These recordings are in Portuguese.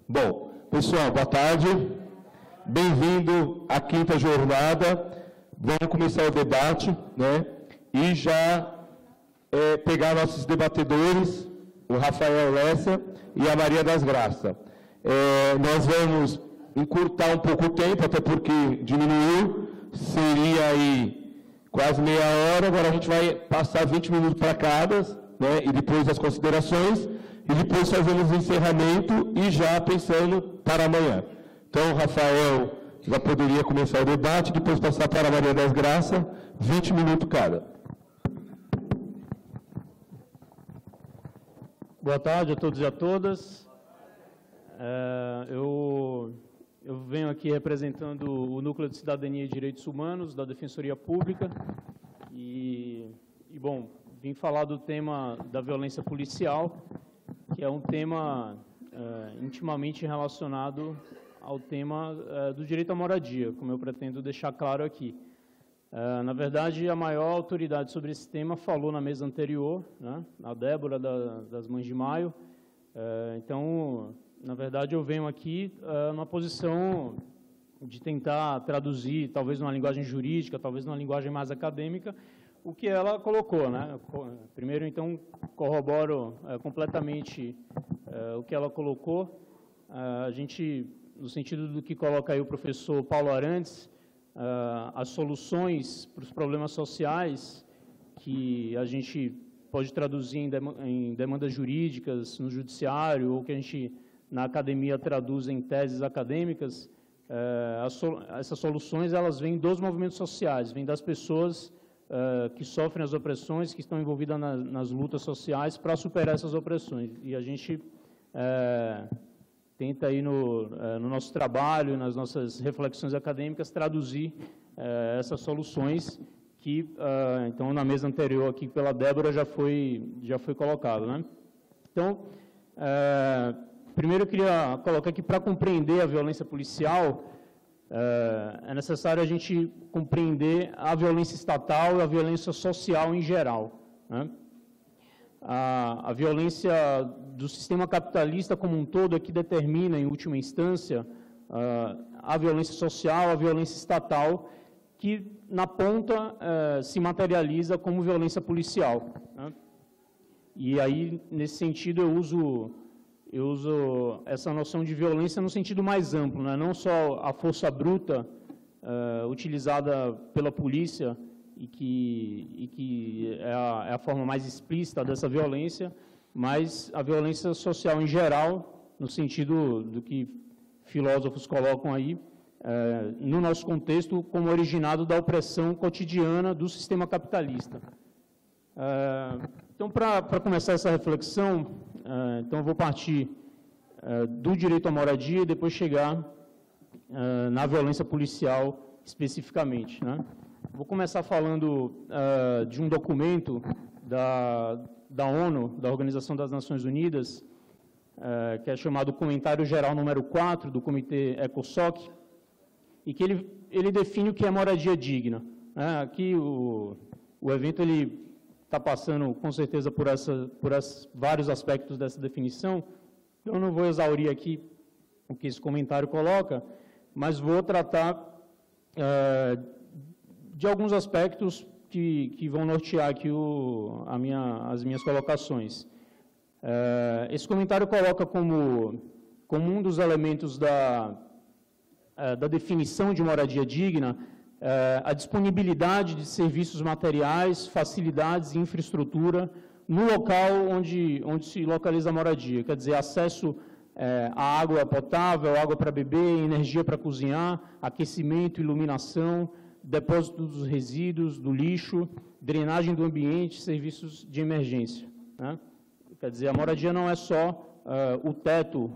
Bom, pessoal, boa tarde. Bem-vindo à quinta jornada. Vamos começar o debate, né? E já pegar nossos debatedores, o Rafael Lessa e a Maria das Graças. Nós vamos encurtar um pouco o tempo, até porque diminuiu, seria aí quase meia hora, agora a gente vai passar 20 minutos para cada, né? E depois as considerações, e depois fazemos o encerramento e já pensando para amanhã. Então, Rafael já poderia começar o debate, depois passar para a Maria das Graças, 20 minutos cada. Boa tarde a todos e a todas. Eu venho aqui representando o Núcleo de Cidadania e Direitos Humanos da Defensoria Pública bom, vim falar do tema da violência policial, que é um tema intimamente relacionado ao tema do direito à moradia, como eu pretendo deixar claro aqui. Na verdade, a maior autoridade sobre esse tema falou na mesa anterior, né, a Débora das Mães de Maio. Então, na verdade, eu venho aqui numa posição de tentar traduzir, talvez numa linguagem jurídica, talvez numa linguagem mais acadêmica, o que ela colocou, né? Primeiro, então, corroboro completamente o que ela colocou. A gente, no sentido do que coloca aí o professor Paulo Arantes, as soluções para os problemas sociais que a gente pode traduzir em demandas jurídicas no judiciário, ou que a gente, na academia, traduz em teses acadêmicas, essas soluções elas vêm dos movimentos sociais, vêm das pessoas que sofrem as opressões, que estão envolvidas nas lutas sociais para superar essas opressões. E a gente tenta aí no nosso trabalho, nas nossas reflexões acadêmicas, traduzir essas soluções que, então, na mesa anterior aqui pela Débora já foi colocado, né? Então, primeiro eu queria colocar aqui, para compreender a violência policial, é necessário a gente compreender a violência estatal e a violência social em geral, né? A violência do sistema capitalista como um todo é que determina, em última instância, a violência social, a violência estatal, que, na ponta, se materializa como violência policial, né? E aí, nesse sentido, eu uso essa noção de violência no sentido mais amplo, né? Não só a força bruta utilizada pela polícia, e que é a forma mais explícita dessa violência, mas a violência social em geral, no sentido do que filósofos colocam aí, no nosso contexto, como originado da opressão cotidiana do sistema capitalista. Então, para começar essa reflexão, então eu vou partir do direito à moradia e depois chegar na violência policial especificamente, né? Vou começar falando de um documento da ONU, da Organização das Nações Unidas, que é chamado Comentário Geral número 4 do Comitê ECOSOC, e que ele define o que é moradia digna, né? Aqui o evento está passando, com certeza, por vários aspectos dessa definição. Eu não vou exaurir aqui o que esse comentário coloca, mas vou tratar de alguns aspectos que vão nortear aqui as minhas colocações. Esse comentário coloca como um dos elementos da definição de moradia digna a disponibilidade de serviços materiais, facilidades e infraestrutura no local onde se localiza a moradia, quer dizer, acesso à água potável, água para beber, energia para cozinhar, aquecimento, iluminação, depósito dos resíduos, do lixo, drenagem do ambiente, serviços de emergência, né? Quer dizer, a moradia não é só o teto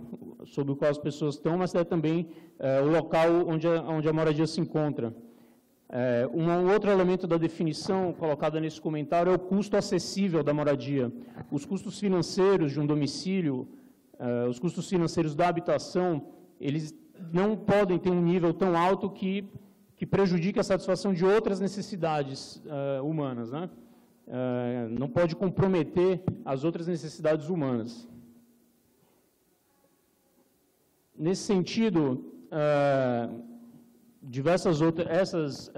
sobre o qual as pessoas estão, mas é também o local onde a moradia se encontra. Um outro elemento da definição colocada nesse comentário é o custo acessível da moradia. Os custos financeiros de um domicílio, os custos financeiros da habitação, eles não podem ter um nível tão alto que prejudique a satisfação de outras necessidades humanas, né? Não pode comprometer as outras necessidades humanas. Nesse sentido, diversas outras,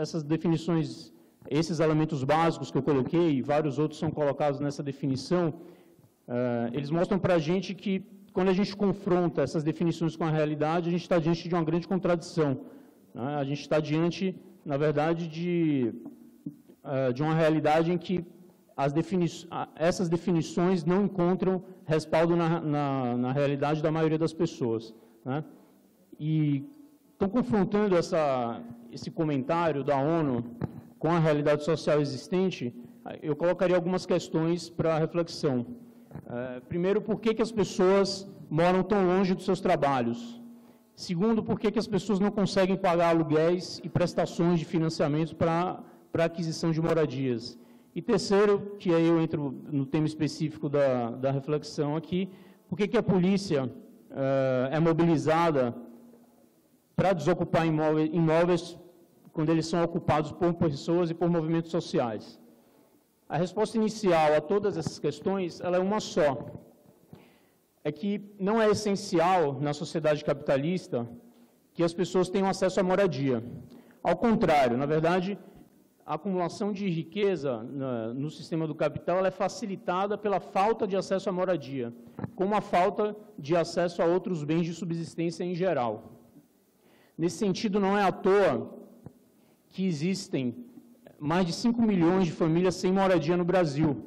essas definições, esses elementos básicos que eu coloquei, e vários outros são colocados nessa definição, eles mostram para a gente que, quando a gente confronta essas definições com a realidade, a gente está diante de uma grande contradição, né? A gente está diante, na verdade, de uma realidade em que essas definições não encontram respaldo na realidade da maioria das pessoas, né? E, então, confrontando esse comentário da ONU com a realidade social existente, eu colocaria algumas questões para reflexão. Primeiro, por que as pessoas moram tão longe dos seus trabalhos? Segundo, por que as pessoas não conseguem pagar aluguéis e prestações de financiamento para aquisição de moradias? E terceiro, que aí eu entro no tema específico da reflexão aqui, por que a polícia é mobilizada para desocupar imóveis quando eles são ocupados por pessoas e por movimentos sociais? A resposta inicial a todas essas questões, ela é uma só. É que não é essencial na sociedade capitalista que as pessoas tenham acesso à moradia. Ao contrário, na verdade, a acumulação de riqueza no sistema do capital ela é facilitada pela falta de acesso à moradia, como a falta de acesso a outros bens de subsistência em geral. Nesse sentido, não é à toa que existem mais de 5 milhões de famílias sem moradia no Brasil.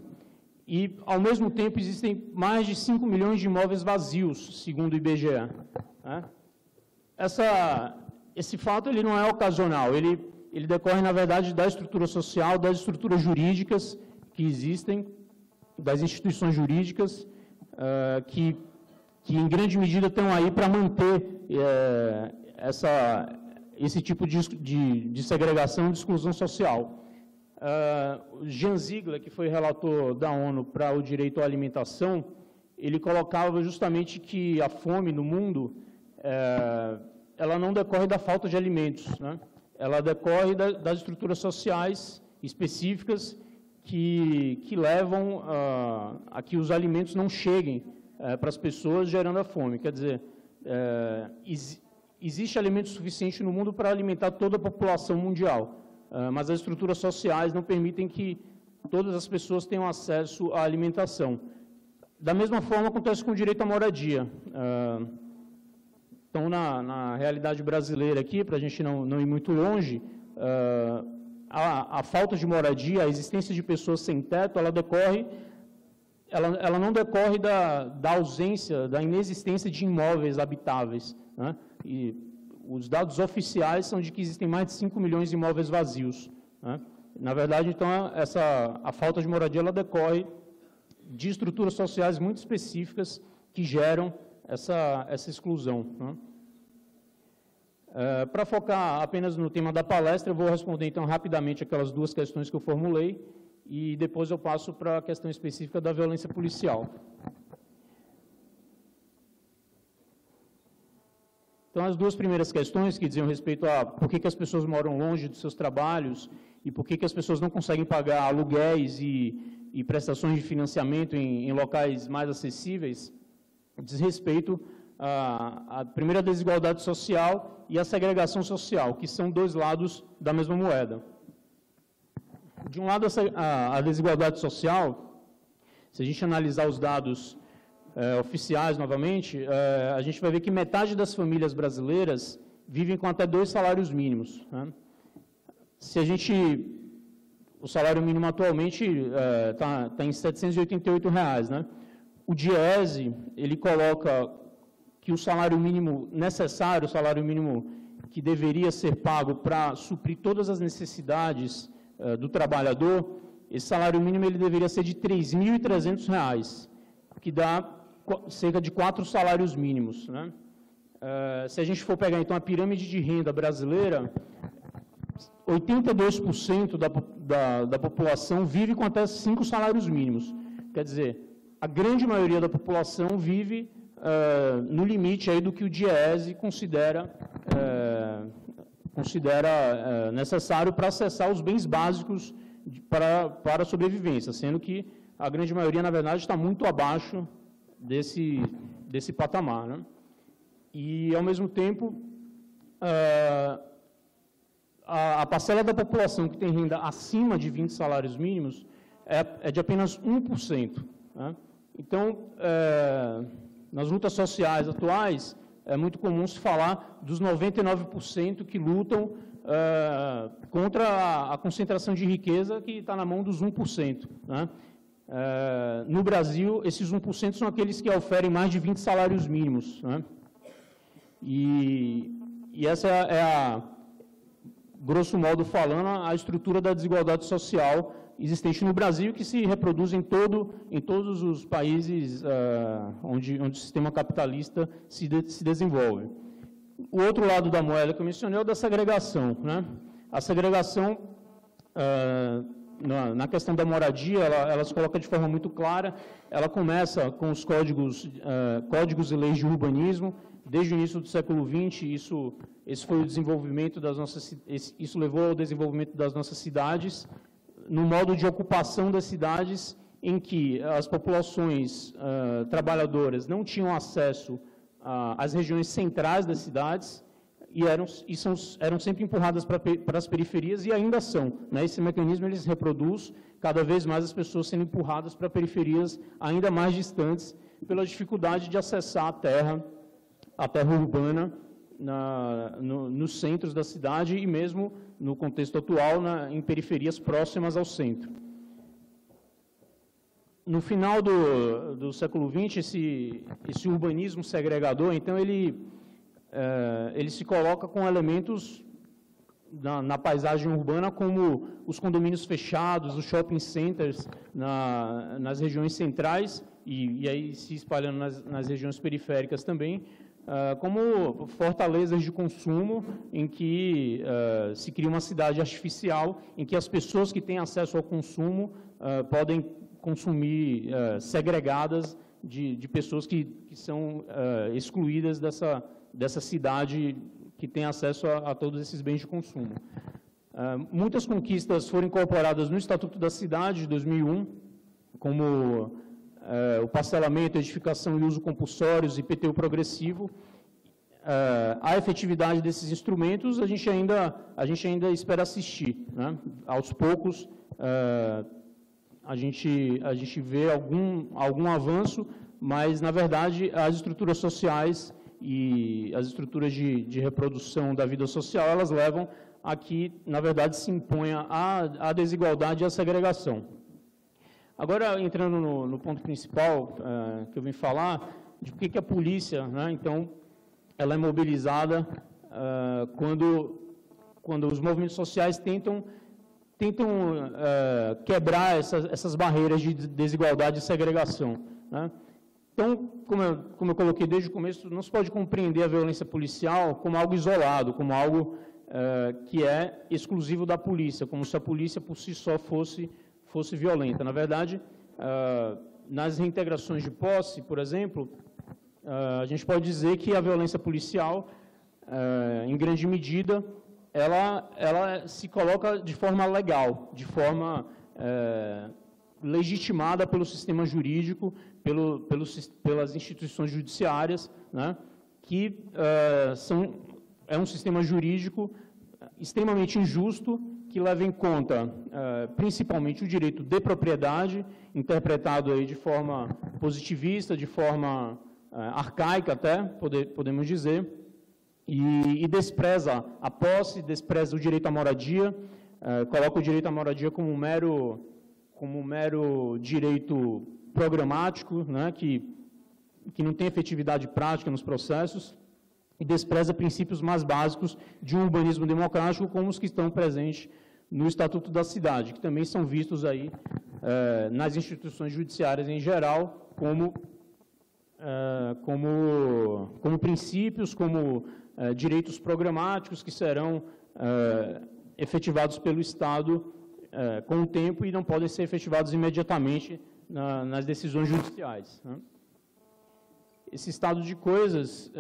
E, ao mesmo tempo, existem mais de 5 milhões de imóveis vazios, segundo o IBGE. Né? Esse fato ele não é ocasional, ele decorre, na verdade, da estrutura social, das estruturas jurídicas que existem, das instituições jurídicas, que em grande medida estão aí para manter esse tipo de segregação e de exclusão social. Jean Ziegler, que foi relator da ONU para o direito à alimentação, ele colocava justamente que a fome no mundo, ela não decorre da falta de alimentos, né? Ela decorre das estruturas sociais específicas que levam a que os alimentos não cheguem para as pessoas, gerando a fome. Quer dizer, existe alimento suficiente no mundo para alimentar toda a população mundial, mas as estruturas sociais não permitem que todas as pessoas tenham acesso à alimentação. Da mesma forma, acontece com o direito à moradia. Então, na realidade brasileira aqui, para a gente não ir muito longe, a falta de moradia, a existência de pessoas sem teto, ela não decorre da ausência, da inexistência de imóveis habitáveis, né? E os dados oficiais são de que existem mais de 5 milhões de imóveis vazios, né? Na verdade, então, a falta de moradia ela decorre de estruturas sociais muito específicas que geram essa exclusão, né? Para focar apenas no tema da palestra, eu vou responder, então, rapidamente aquelas duas questões que eu formulei e depois eu passo para a questão específica da violência policial. Então, as duas primeiras questões que diziam respeito a por que as pessoas moram longe dos seus trabalhos e por que as pessoas não conseguem pagar aluguéis e prestações de financiamento em locais mais acessíveis, diz respeito à primeira desigualdade social e à segregação social, que são dois lados da mesma moeda. De um lado, a desigualdade social, se a gente analisar os dados oficiais novamente, a gente vai ver que metade das famílias brasileiras vivem com até 2 salários mínimos, né? O salário mínimo atualmente está em R$ 788, né? O DIEESE, ele coloca que o salário mínimo necessário, o salário mínimo que deveria ser pago para suprir todas as necessidades do trabalhador, esse salário mínimo ele deveria ser de R$ 3.300, que dá cerca de 4 salários mínimos, né? Se a gente for pegar, então, a pirâmide de renda brasileira, 82% da população vive com até 5 salários mínimos. Quer dizer, a grande maioria da população vive no limite aí do que o DIEESE considera necessário para acessar os bens básicos para a sobrevivência, sendo que a grande maioria, na verdade, está muito abaixo desse patamar, né? E, ao mesmo tempo, a parcela da população que tem renda acima de 20 salários mínimos é de apenas 1%. Né? Então, nas lutas sociais atuais, é muito comum se falar dos 99% que lutam contra a concentração de riqueza que está na mão dos 1%. Né? No Brasil, esses 1% são aqueles que oferem mais de 20 salários mínimos. Né? E essa é grosso modo falando, a estrutura da desigualdade social existente no Brasil, que se reproduz em todos os países onde o sistema capitalista se desenvolve. O outro lado da moeda que eu mencionei é o da segregação. Né? A segregação, na questão da moradia, ela se coloca de forma muito clara. Ela começa com os códigos e leis de urbanismo. Desde o início do século XX, esse foi o desenvolvimento isso levou ao desenvolvimento das nossas cidades, no modo de ocupação das cidades, em que as populações trabalhadoras não tinham acesso às regiões centrais das cidades e eram sempre empurradas para as periferias e ainda são. Né? Esse mecanismo ele se reproduz, cada vez mais as pessoas sendo empurradas para periferias ainda mais distantes, pela dificuldade de acessar a terra urbana nos centros da cidade e mesmo no contexto atual em periferias próximas ao centro. No final do século XX, esse urbanismo segregador, então, ele se coloca com elementos na paisagem urbana, como os condomínios fechados, os shopping centers nas regiões centrais e aí se espalhando nas regiões periféricas também, como fortalezas de consumo, em que se cria uma cidade artificial, em que as pessoas que têm acesso ao consumo podem consumir segregadas de pessoas que são excluídas dessa cidade que tem acesso a todos esses bens de consumo. Muitas conquistas foram incorporadas no Estatuto da Cidade, de 2001, como o parcelamento, edificação e uso compulsórios, IPTU progressivo. A efetividade desses instrumentos, a gente ainda espera assistir. Né? Aos poucos, a gente vê algum avanço, mas, na verdade, as estruturas sociais e as estruturas de reprodução da vida social, elas levam a que, na verdade, se imponha a desigualdade e a segregação. Agora, entrando no ponto principal que eu vim falar, de por que a polícia, né, então, ela é mobilizada quando os movimentos sociais tentam quebrar essas barreiras de desigualdade e segregação. Né? Então, como eu coloquei desde o começo, não se pode compreender a violência policial como algo isolado, como algo que é exclusivo da polícia, como se a polícia por si só fosse violenta. Na verdade, nas reintegrações de posse, por exemplo, a gente pode dizer que a violência policial, em grande medida, ela se coloca de forma legal, de forma legitimada pelo sistema jurídico, pelas instituições judiciárias, né, que é um sistema jurídico extremamente injusto, que leva em conta, principalmente, o direito de propriedade, interpretado aí de forma positivista, de forma arcaica até, podemos dizer, e despreza a posse, despreza o direito à moradia, coloca o direito à moradia como um mero direito programático, né, que não tem efetividade prática nos processos, e despreza princípios mais básicos de um urbanismo democrático, como os que estão presentes no Estatuto da Cidade, que também são vistos aí nas instituições judiciárias em geral como princípios, como direitos programáticos que serão efetivados pelo Estado com o tempo e não podem ser efetivados imediatamente nas decisões judiciais. Né? Esse estado de coisas,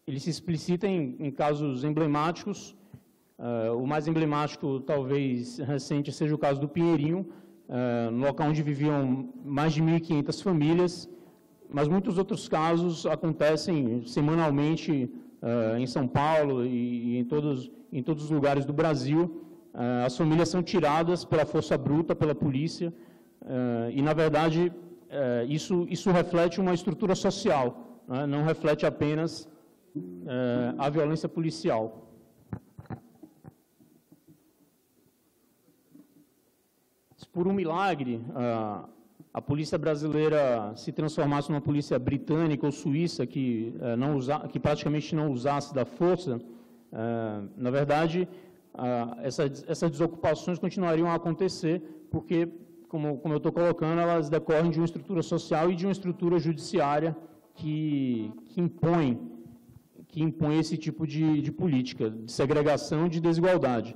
ele se explicita em casos emblemáticos. O mais emblemático, talvez recente, seja o caso do Pinheirinho, no local onde viviam mais de 1.500 famílias, mas muitos outros casos acontecem semanalmente em São Paulo e em todos os lugares do Brasil. As famílias são tiradas pela força bruta, pela polícia, e, na verdade, isso reflete uma estrutura social, né? Não reflete apenas a violência policial. Se por um milagre a polícia brasileira se transformasse numa polícia britânica ou suíça que praticamente não usasse da força, na verdade, essas desocupações continuariam a acontecer, porque, como eu estou colocando, elas decorrem de uma estrutura social e de uma estrutura judiciária que impõe esse tipo de política, de segregação, de desigualdade.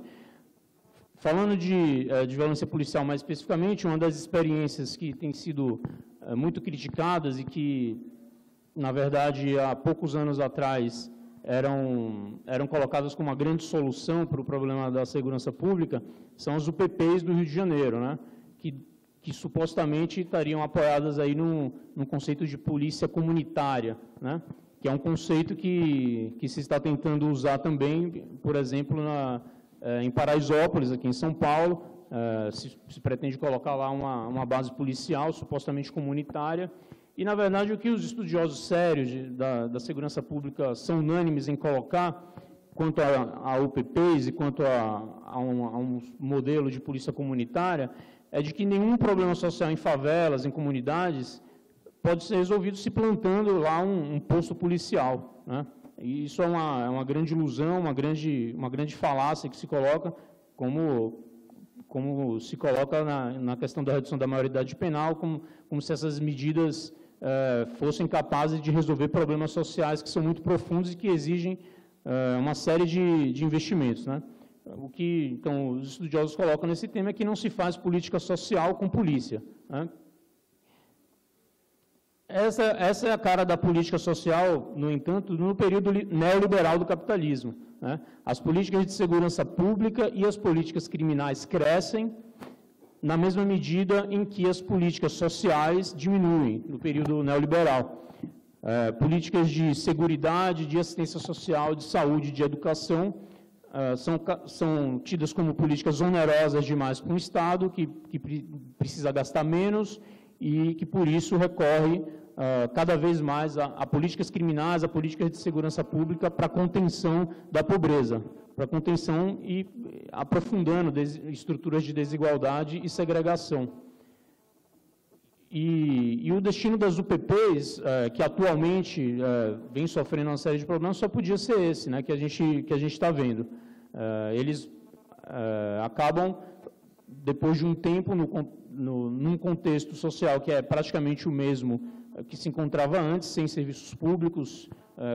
Falando de violência policial mais especificamente, uma das experiências que tem sido muito criticadas e que, na verdade, há poucos anos atrás eram colocadas como uma grande solução para o problema da segurança pública, são as UPPs do Rio de Janeiro, né? que supostamente estariam apoiadas aí num conceito de polícia comunitária, né? Que é um conceito que se está tentando usar também, por exemplo, em Paraisópolis, aqui em São Paulo, se pretende colocar lá uma base policial, supostamente comunitária, e, na verdade, o que os estudiosos sérios da segurança pública são unânimes em colocar, quanto a UPPs e quanto a um modelo de polícia comunitária, é de que nenhum problema social em favelas, em comunidades, pode ser resolvido se plantando lá um posto policial, né? E isso é uma grande ilusão, uma grande falácia que se coloca, como se coloca na questão da redução da maioridade penal, como se essas medidas fossem capazes de resolver problemas sociais que são muito profundos e que exigem uma série de investimentos, né? O que, então, os estudiosos colocam nesse tema é que não se faz política social com polícia, né? Essa é a cara da política social, no entanto, no período neoliberal do capitalismo, né? As políticas de segurança pública e as políticas criminais crescem na mesma medida em que as políticas sociais diminuem, no período neoliberal. Políticas de seguridade, de assistência social, de saúde, de educação, são tidas como políticas onerosas demais para um Estado que precisa gastar menos e que, por isso, recorre cada vez mais a políticas criminais, a políticas de segurança pública para a contenção da pobreza, para a contenção e aprofundando estruturas de desigualdade e segregação. E o destino das UPPs, que atualmente vem sofrendo uma série de problemas, só podia ser esse, né, que a gente está vendo. Eles acabam, depois de um tempo, num contexto social que é praticamente o mesmo que se encontrava antes, sem serviços públicos,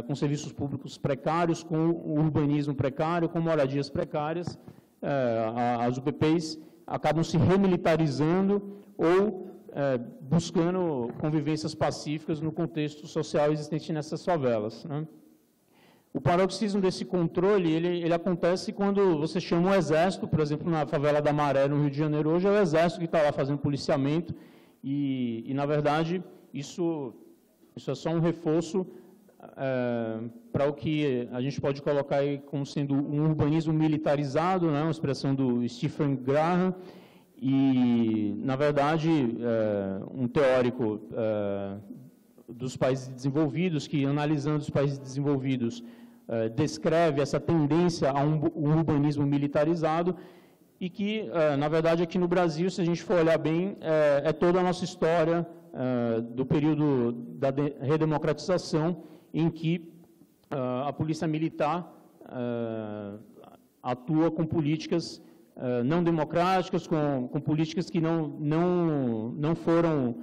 com serviços públicos precários, com o urbanismo precário, com moradias precárias, as UPPs acabam se remilitarizando ou buscando convivências pacíficas no contexto social existente nessas favelas, né? O paroxismo desse controle, ele acontece quando você chama o Exército, por exemplo, na favela da Maré, no Rio de Janeiro, hoje é o Exército que está lá fazendo policiamento e na verdade, isso é só um reforço para o que a gente pode colocar aí como sendo um urbanismo militarizado, né, uma expressão do Stephen Graham, e, na verdade, um teórico dos países desenvolvidos, que, analisando os países desenvolvidos, descreve essa tendência a um urbanismo militarizado e que, na verdade, aqui no Brasil, se a gente for olhar bem, é toda a nossa história do período da redemocratização, em que a polícia militar atua com políticas não democráticas, com políticas que não foram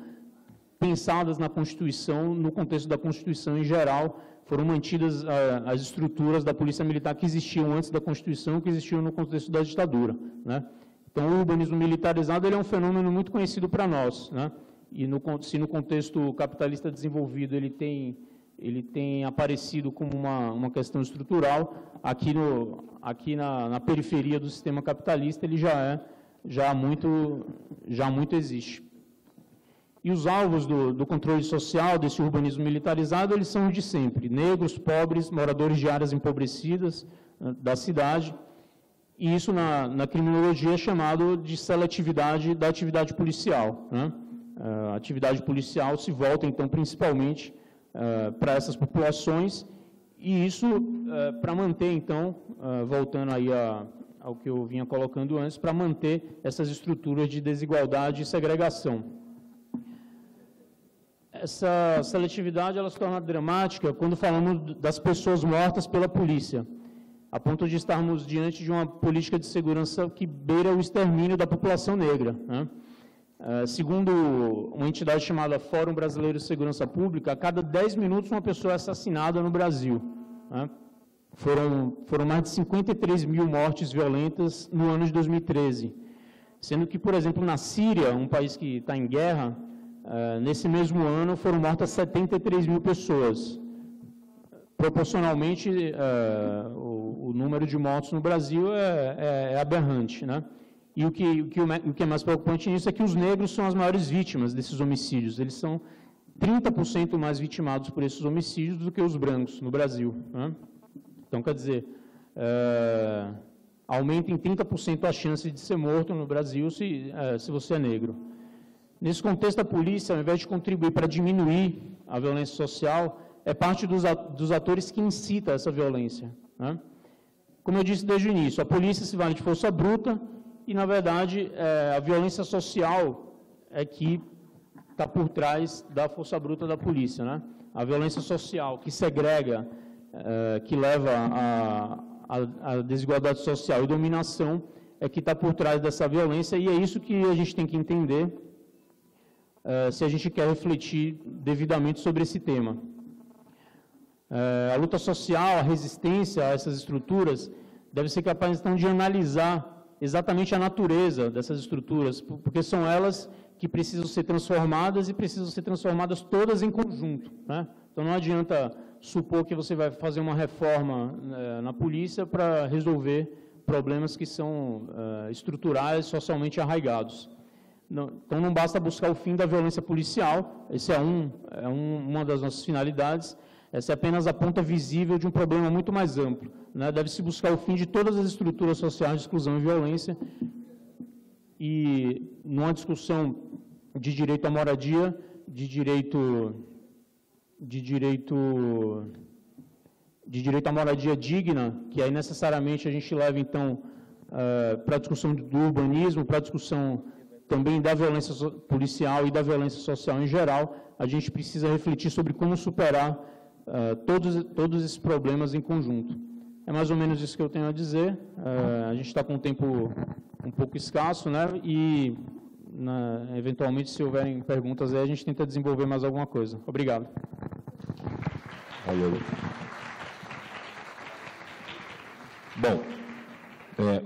pensadas na Constituição, no contexto da Constituição em geral, foram mantidas as estruturas da polícia militar que existiam antes da Constituição, que existiam no contexto da ditadura, né? Então, o urbanismo militarizado ele é um fenômeno muito conhecido para nós, né? E se no contexto capitalista desenvolvido ele tem aparecido como uma questão estrutural, aqui na periferia do sistema capitalista ele já muito existe. E os alvos do controle social, desse urbanismo militarizado, eles são os de sempre: negros, pobres, moradores de áreas empobrecidas da cidade. E isso, na criminologia, é chamado de seletividade da atividade policial, né? A atividade policial se volta, então, principalmente para essas populações, e isso para manter, então, voltando aí ao que eu vinha colocando antes, para manter essas estruturas de desigualdade e segregação. Essa seletividade ela se torna dramática quando falamos das pessoas mortas pela polícia, a ponto de estarmos diante de uma política de segurança que beira o extermínio da população negra, né? Segundo uma entidade chamada Fórum Brasileiro de Segurança Pública, a cada 10 minutos uma pessoa é assassinada no Brasil, né? Foram mais de 53 mil mortes violentas no ano de 2013, sendo que, por exemplo, na Síria, um país que está em guerra, nesse mesmo ano foram mortas 73 mil pessoas. Proporcionalmente, o número de mortos no Brasil é aberrante, né? E o que é mais preocupante nisso é que os negros são as maiores vítimas desses homicídios. Eles são 30% mais vitimados por esses homicídios do que os brancos no Brasil, né? Então, quer dizer, aumenta em 30% a chance de ser morto no Brasil se você é negro. Nesse contexto, a polícia, ao invés de contribuir para diminuir a violência social, é parte dos atores que incita essa violência, né? Como eu disse desde o início, a polícia se vale de força bruta e, na verdade, a violência social é que está por trás da força bruta da polícia, né? A violência social que segrega, que leva à desigualdade social e dominação é que está por trás dessa violência, e é isso que a gente tem que entender se a gente quer refletir devidamente sobre esse tema. A luta social, a resistência a essas estruturas deve ser capaz, então, de analisar exatamente a natureza dessas estruturas, porque são elas que precisam ser transformadas e precisam ser transformadas todas em conjunto, né? Então, não adianta supor que você vai fazer uma reforma na polícia para resolver problemas que são estruturais, socialmente arraigados. Então, não basta buscar o fim da violência policial, esse é uma das nossas finalidades. Essa é apenas a ponta visível de um problema muito mais amplo, né? Deve-se buscar o fim de todas as estruturas sociais de exclusão e violência, e numa discussão de direito à moradia, de direito à moradia digna, que aí necessariamente a gente leva, então, para a discussão do urbanismo, para a discussão também da violência policial e da violência social em geral, a gente precisa refletir sobre como superar todos esses problemas em conjunto. É mais ou menos isso que eu tenho a dizer. A gente está com um tempo um pouco escasso, né? E, eventualmente, se houverem perguntas, aí a gente tenta desenvolver mais alguma coisa. Obrigado. Valeu. Bom,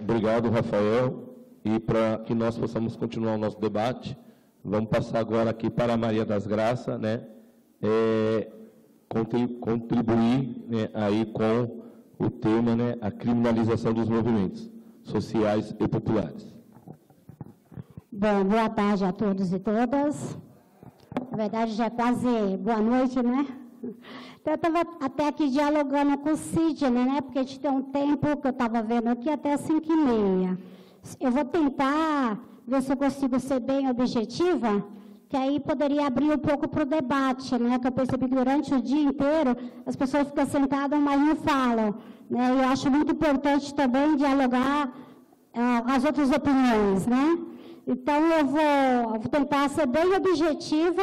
obrigado, Rafael. E para que nós possamos continuar o nosso debate, vamos passar agora aqui para a Maria das Graças, né? Contribuir, né, aí com o tema, né, a criminalização dos movimentos sociais e populares. Bom, boa tarde a todos e todas. Na verdade, já é quase boa noite, né? Então, eu estava até aqui dialogando com o Sidney, né? Porque a gente tem um tempo que eu estava vendo aqui até 5h30. Eu vou tentar ver se eu consigo ser bem objetiva, que aí poderia abrir um pouco para o debate, né? Que eu percebi que durante o dia inteiro as pessoas ficam sentadas, mas não falam, né? Eu acho muito importante também dialogar as outras opiniões, né? Então, eu vou tentar ser bem objetiva,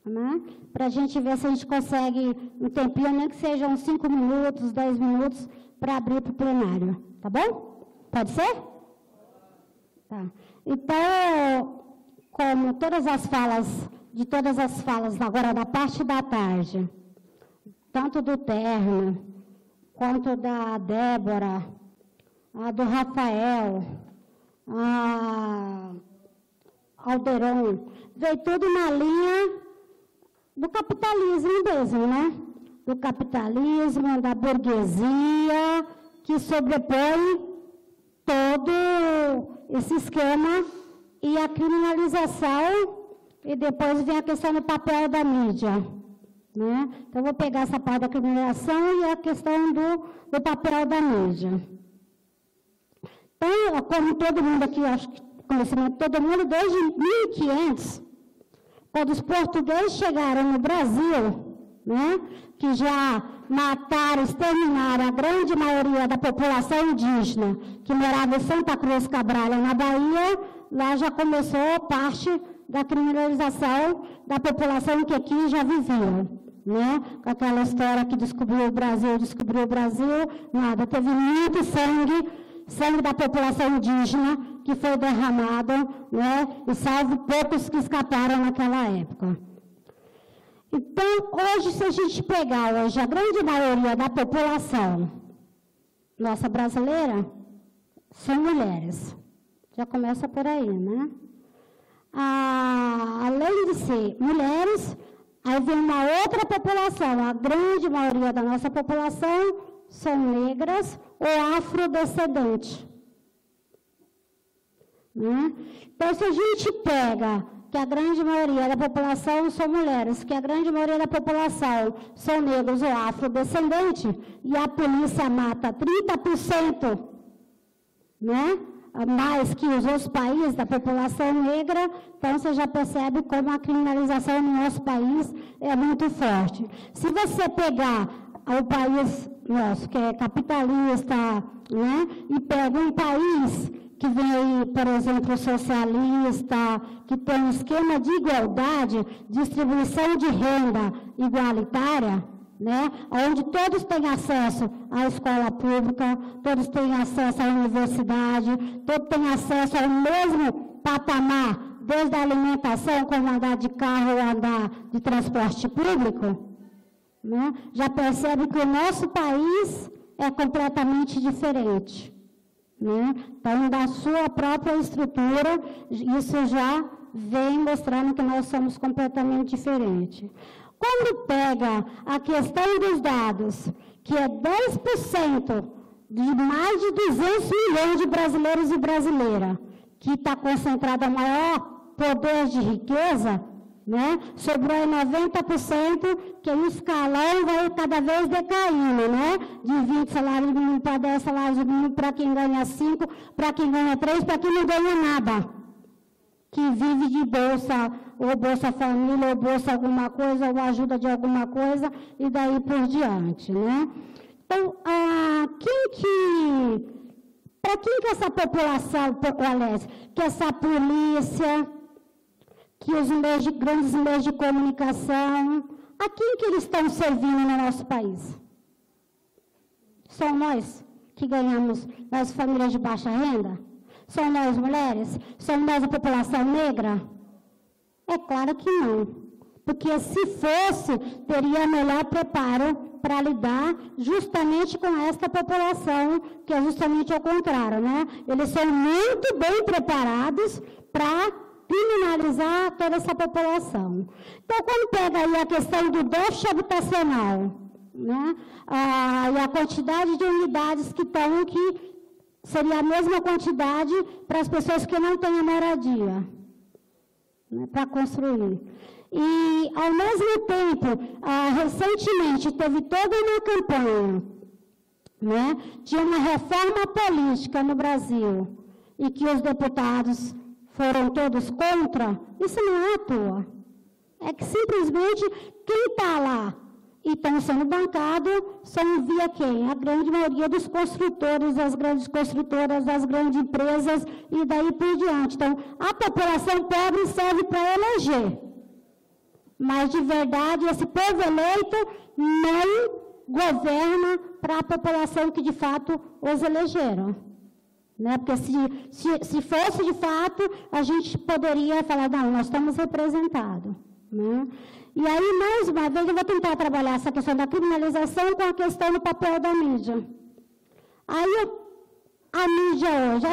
né? Para a gente ver se a gente consegue um tempinho, nem que sejam 5 minutos, 10 minutos, para abrir para o plenário, tá bom? Pode ser? Tá. Então, como todas as falas agora da parte da tarde, tanto do Terno, quanto da Débora, do Rafael, Alderon, veio tudo na linha do capitalismo mesmo, né? Do capitalismo, da burguesia, que sobrepõe todo esse esquema, e a criminalização e depois vem a questão do papel da mídia. Né? Então, eu vou pegar essa parte da criminalização e a questão do papel da mídia. Então, como todo mundo aqui, acho que conhecimento de todo mundo, desde 1500, quando os portugueses chegaram no Brasil, né, que já mataram, exterminaram a grande maioria da população indígena que morava em Santa Cruz Cabral, na Bahia, lá já começou parte da criminalização da população que aqui já vivia. Né? Com aquela história que descobriu o Brasil, nada, teve muito sangue da população indígena que foi derramado, né? E salvo poucos que escaparam naquela época. Então, hoje, se a gente pegar hoje a grande maioria da população nossa brasileira, são mulheres. Já começa por aí, né? Além de ser mulheres, aí vem uma outra população. A grande maioria da nossa população são negras ou afrodescendentes. Né? Então, se a gente pega que a grande maioria da população são mulheres, que a grande maioria da população são negros ou afrodescendentes, e a polícia mata 30%, né? Mais que os outros países da população negra, então você já percebe como a criminalização no nosso país é muito forte. Se você pegar o país nosso, que é capitalista, né, e pega um país que vem aí, por exemplo, socialista, que tem um esquema de igualdade, distribuição de renda igualitária, né, onde todos têm acesso à escola pública, todos têm acesso à universidade, todos têm acesso ao mesmo patamar, desde a alimentação, como andar de carro ou andar de transporte público, né, já percebe que o nosso país é completamente diferente. Né? Então, da sua própria estrutura, isso já vem mostrando que nós somos completamente diferentes. Quando pega a questão dos dados, que é 10% de mais de 200 milhões de brasileiros e brasileiras, que está concentrado o maior poder de riqueza, né? Sobrou aí 90%, que o escalão vai cada vez decaindo, né? De 20 salários mínimos para 10 salários mínimos para quem ganha 5, para quem ganha 3, para quem não ganha nada. Que vive de bolsa, ou Bolsa Família, ou Bolsa alguma coisa, ou ajuda de alguma coisa, e daí por diante, né? Então, para quem que essa população prevalece? Que essa polícia, que os grandes meios de comunicação, a quem que eles estão servindo no nosso país? São nós que ganhamos, nós famílias de baixa renda? São nós mulheres? São nós a população negra? É claro que não. Porque se fosse, teria melhor preparo para lidar justamente com esta população, que é justamente ao contrário, né? Eles são muito bem preparados para criminalizar toda essa população. Então, quando pega aí a questão do déficit habitacional, né, e a quantidade de unidades que estão, que seria a mesma quantidade para as pessoas que não têm a moradia, né, para construir. E, ao mesmo tempo, recentemente, teve toda uma campanha, né, de uma reforma política no Brasil, e que os deputados foram todos contra. Isso não é à toa. É que simplesmente quem está lá e estão sendo bancados são via quem? A grande maioria dos construtores, das grandes construtoras, das grandes empresas e daí por diante. Então, a população pobre serve para eleger. Mas, de verdade, esse povo eleito não governa para a população que, de fato, os elegeram. Né? Porque se fosse de fato, a gente poderia falar, não, nós estamos representados. Né? E aí, mais uma vez, eu vou tentar trabalhar essa questão da criminalização com a questão do papel da mídia. Aí, a mídia hoje,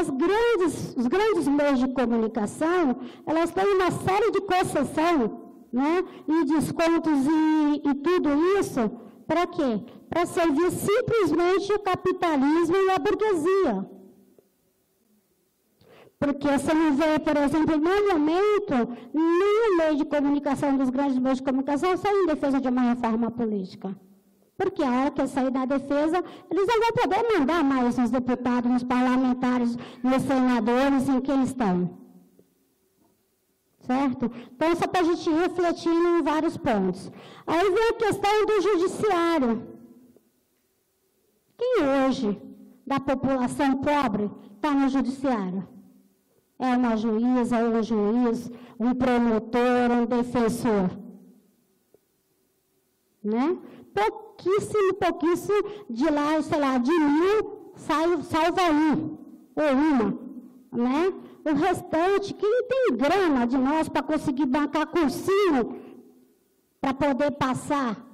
os grandes meios de comunicação, elas têm uma série de concessão, né? E descontos e tudo isso, para quê? Para servir simplesmente o capitalismo e a burguesia. Porque você não vê, por exemplo, em nenhum momento, nenhum meio de comunicação, dos grandes meios de comunicação, sair em defesa de uma reforma política. Porque a hora que eu sair da defesa, eles não vão poder mandar mais nos deputados, nos parlamentares, nos senadores, em quem estão. Certo? Então, só para a gente ir refletindo em vários pontos. Aí vem a questão do judiciário. Quem hoje, da população pobre, está no judiciário? É uma juíza, um juiz, um promotor, um defensor. Né? Pouquíssimo de lá, sei lá, de 1000, salva um ou uma. Né? O restante, quem tem grana de nós para conseguir bancar cursinho para poder passar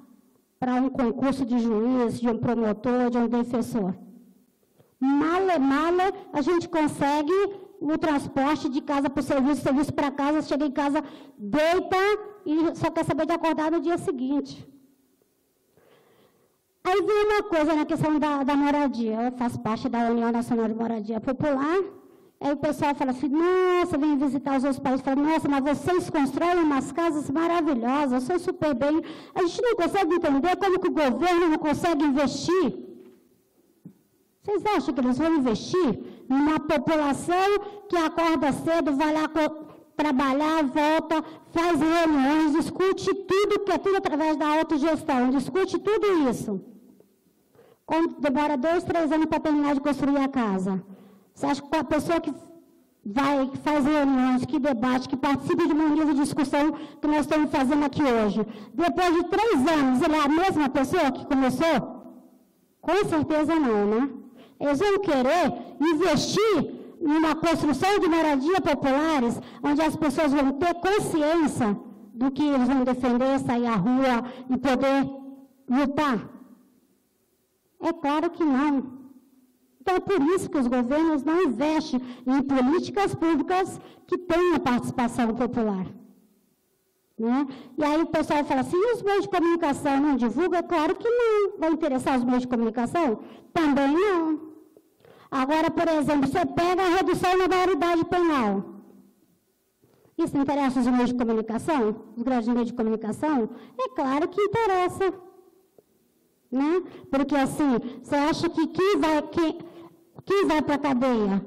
para um concurso de juiz, de um promotor, de um defensor? Male, a gente consegue o transporte de casa para o serviço para casa, chega em casa, deita e só quer saber de acordar no dia seguinte. Aí vem uma coisa na questão da moradia. Eu faço parte da União Nacional de Moradia Popular. Aí o pessoal fala assim, nossa, vem visitar os outros países. Fala, nossa, mas vocês constroem umas casas maravilhosas, eu sei super bem. A gente não consegue entender como que o governo não consegue investir. Vocês acham que eles vão investir numa população que acorda cedo, vai lá trabalhar, volta, faz reuniões, discute tudo, que é tudo através da autogestão, discute tudo isso. Quando demora 2, 3 anos para terminar de construir a casa. Você acha que a pessoa que vai, que faz reuniões, que debate, que participa de um nível de discussão que nós estamos fazendo aqui hoje, depois de 3 anos, ele é a mesma pessoa que começou? Com certeza não, né? Eles vão querer investir numa construção de moradia populares, onde as pessoas vão ter consciência do que eles vão defender, sair à rua e poder lutar? É claro que não. Então, é por isso que os governos não investem em políticas públicas que tenham participação popular. Né? E aí o pessoal fala assim, e os meios de comunicação não divulgam? É claro que não. Vai interessar os meios de comunicação? Também não. Agora, por exemplo, você pega a redução da maioridade penal. Isso interessa os meios de comunicação? Os grandes meios de comunicação? É claro que interessa. Né? Porque assim, você acha que quem vai para a cadeia?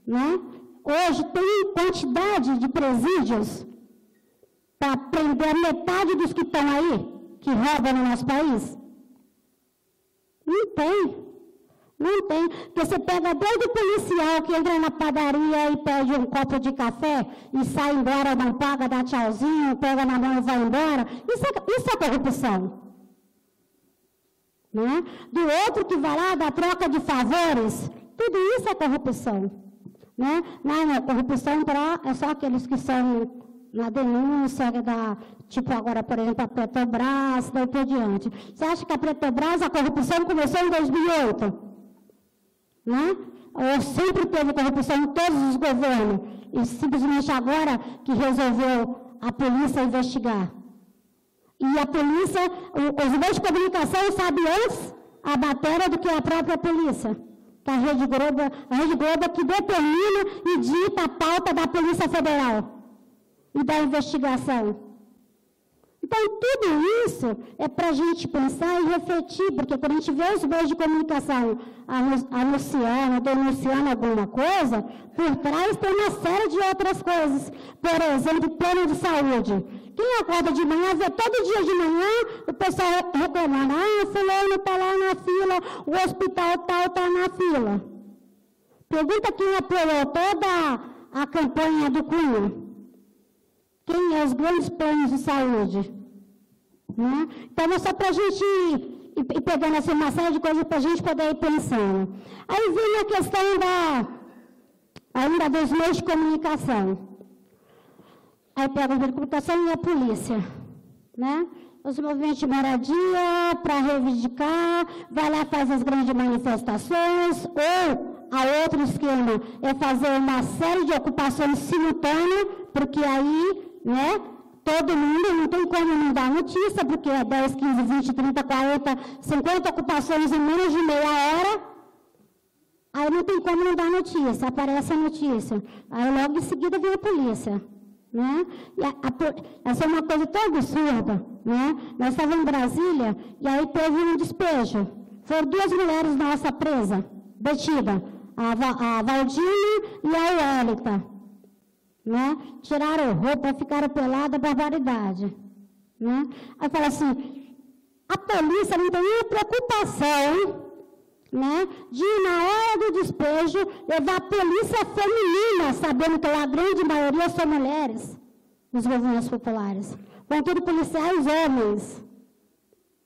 Né? Hoje tem quantidade de presídios para prender a metade dos que estão aí, que roubam no nosso país? Não tem. Não tem. Porque você pega desde o policial que entra na padaria e pede um copo de café e sai embora, não paga, dá tchauzinho, pega na mão e vai embora. Isso é corrupção. Né? Do outro que vai lá, da troca de favores, tudo isso é corrupção. Né? Não, corrupção é só aqueles que são na denúncia, tipo agora, por exemplo, a Petrobras, daí por diante. Você acha que a Petrobras, a corrupção começou em 2008? Né? Ou sempre teve corrupção em todos os governos, e simplesmente agora que resolveu a polícia investigar. E a polícia, os meios de comunicação sabem antes a matéria do que a própria polícia. Que a Rede Globo que determina e dita a pauta da Polícia Federal e da investigação. Então, tudo isso é para a gente pensar e refletir, porque quando a gente vê os meios de comunicação anunciando, denunciando alguma coisa, por trás tem uma série de outras coisas. Por exemplo, plano de saúde. Quem acorda de manhã, vê todo dia de manhã o pessoal reclamando, fulano está lá na fila, o hospital tal está na fila. Pergunta quem apoiou toda a campanha do Cunha. Quem é os grandes planos de saúde? Né? Então, é só para a gente ir pegando assim, uma série de coisas para a gente poder ir pensando. Aí vem a questão ainda dos meios de comunicação. Aí pega os meios de comunicação e a polícia. Né? Os movimentos de moradia, para reivindicar, vai lá, faz as grandes manifestações, ou a outro esquema é fazer uma série de ocupações simultâneas, porque aí, né, todo mundo não tem como não dar notícia, porque é 10, 15, 20, 30, 40, 50 ocupações em menos de meia hora. Aí não tem como não dar notícia, aparece a notícia. Aí logo em seguida vem a polícia. Né? Essa é uma coisa tão absurda. Né? Nós estávamos em Brasília e aí teve um despejo. Foram 2 mulheres nossas presas, detidas. A Valdine e a Wellington. Né? Tiraram roupa, ficaram peladas, barbaridade. Né? Aí fala assim, a polícia não tem nenhuma preocupação, né, de, na hora do despejo, levar a polícia feminina, sabendo que a grande maioria são mulheres nos governos populares. Contudo, policiais homens,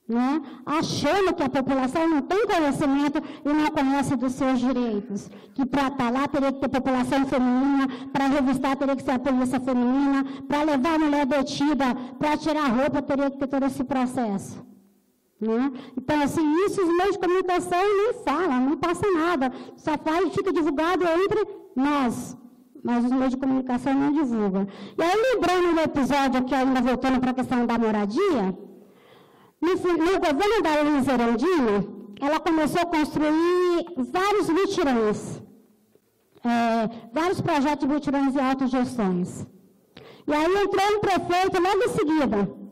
né, achando que a população não tem conhecimento e não conhece dos seus direitos. Que para estar lá teria que ter população feminina, para revistar teria que ser a polícia feminina, para levar a mulher detida, para tirar a roupa teria que ter todo esse processo. Né? Então, assim, isso os meios de comunicação nem falam, não passa nada, só faz, fica divulgado entre nós, mas os meios de comunicação não divulgam. E aí, lembrando do episódio aqui, ainda voltando para a questão da moradia, no governo da Luiza Erundina, ela começou a construir vários mutirões, vários projetos de mutirões e autogestões. E aí entrou um prefeito logo em seguida.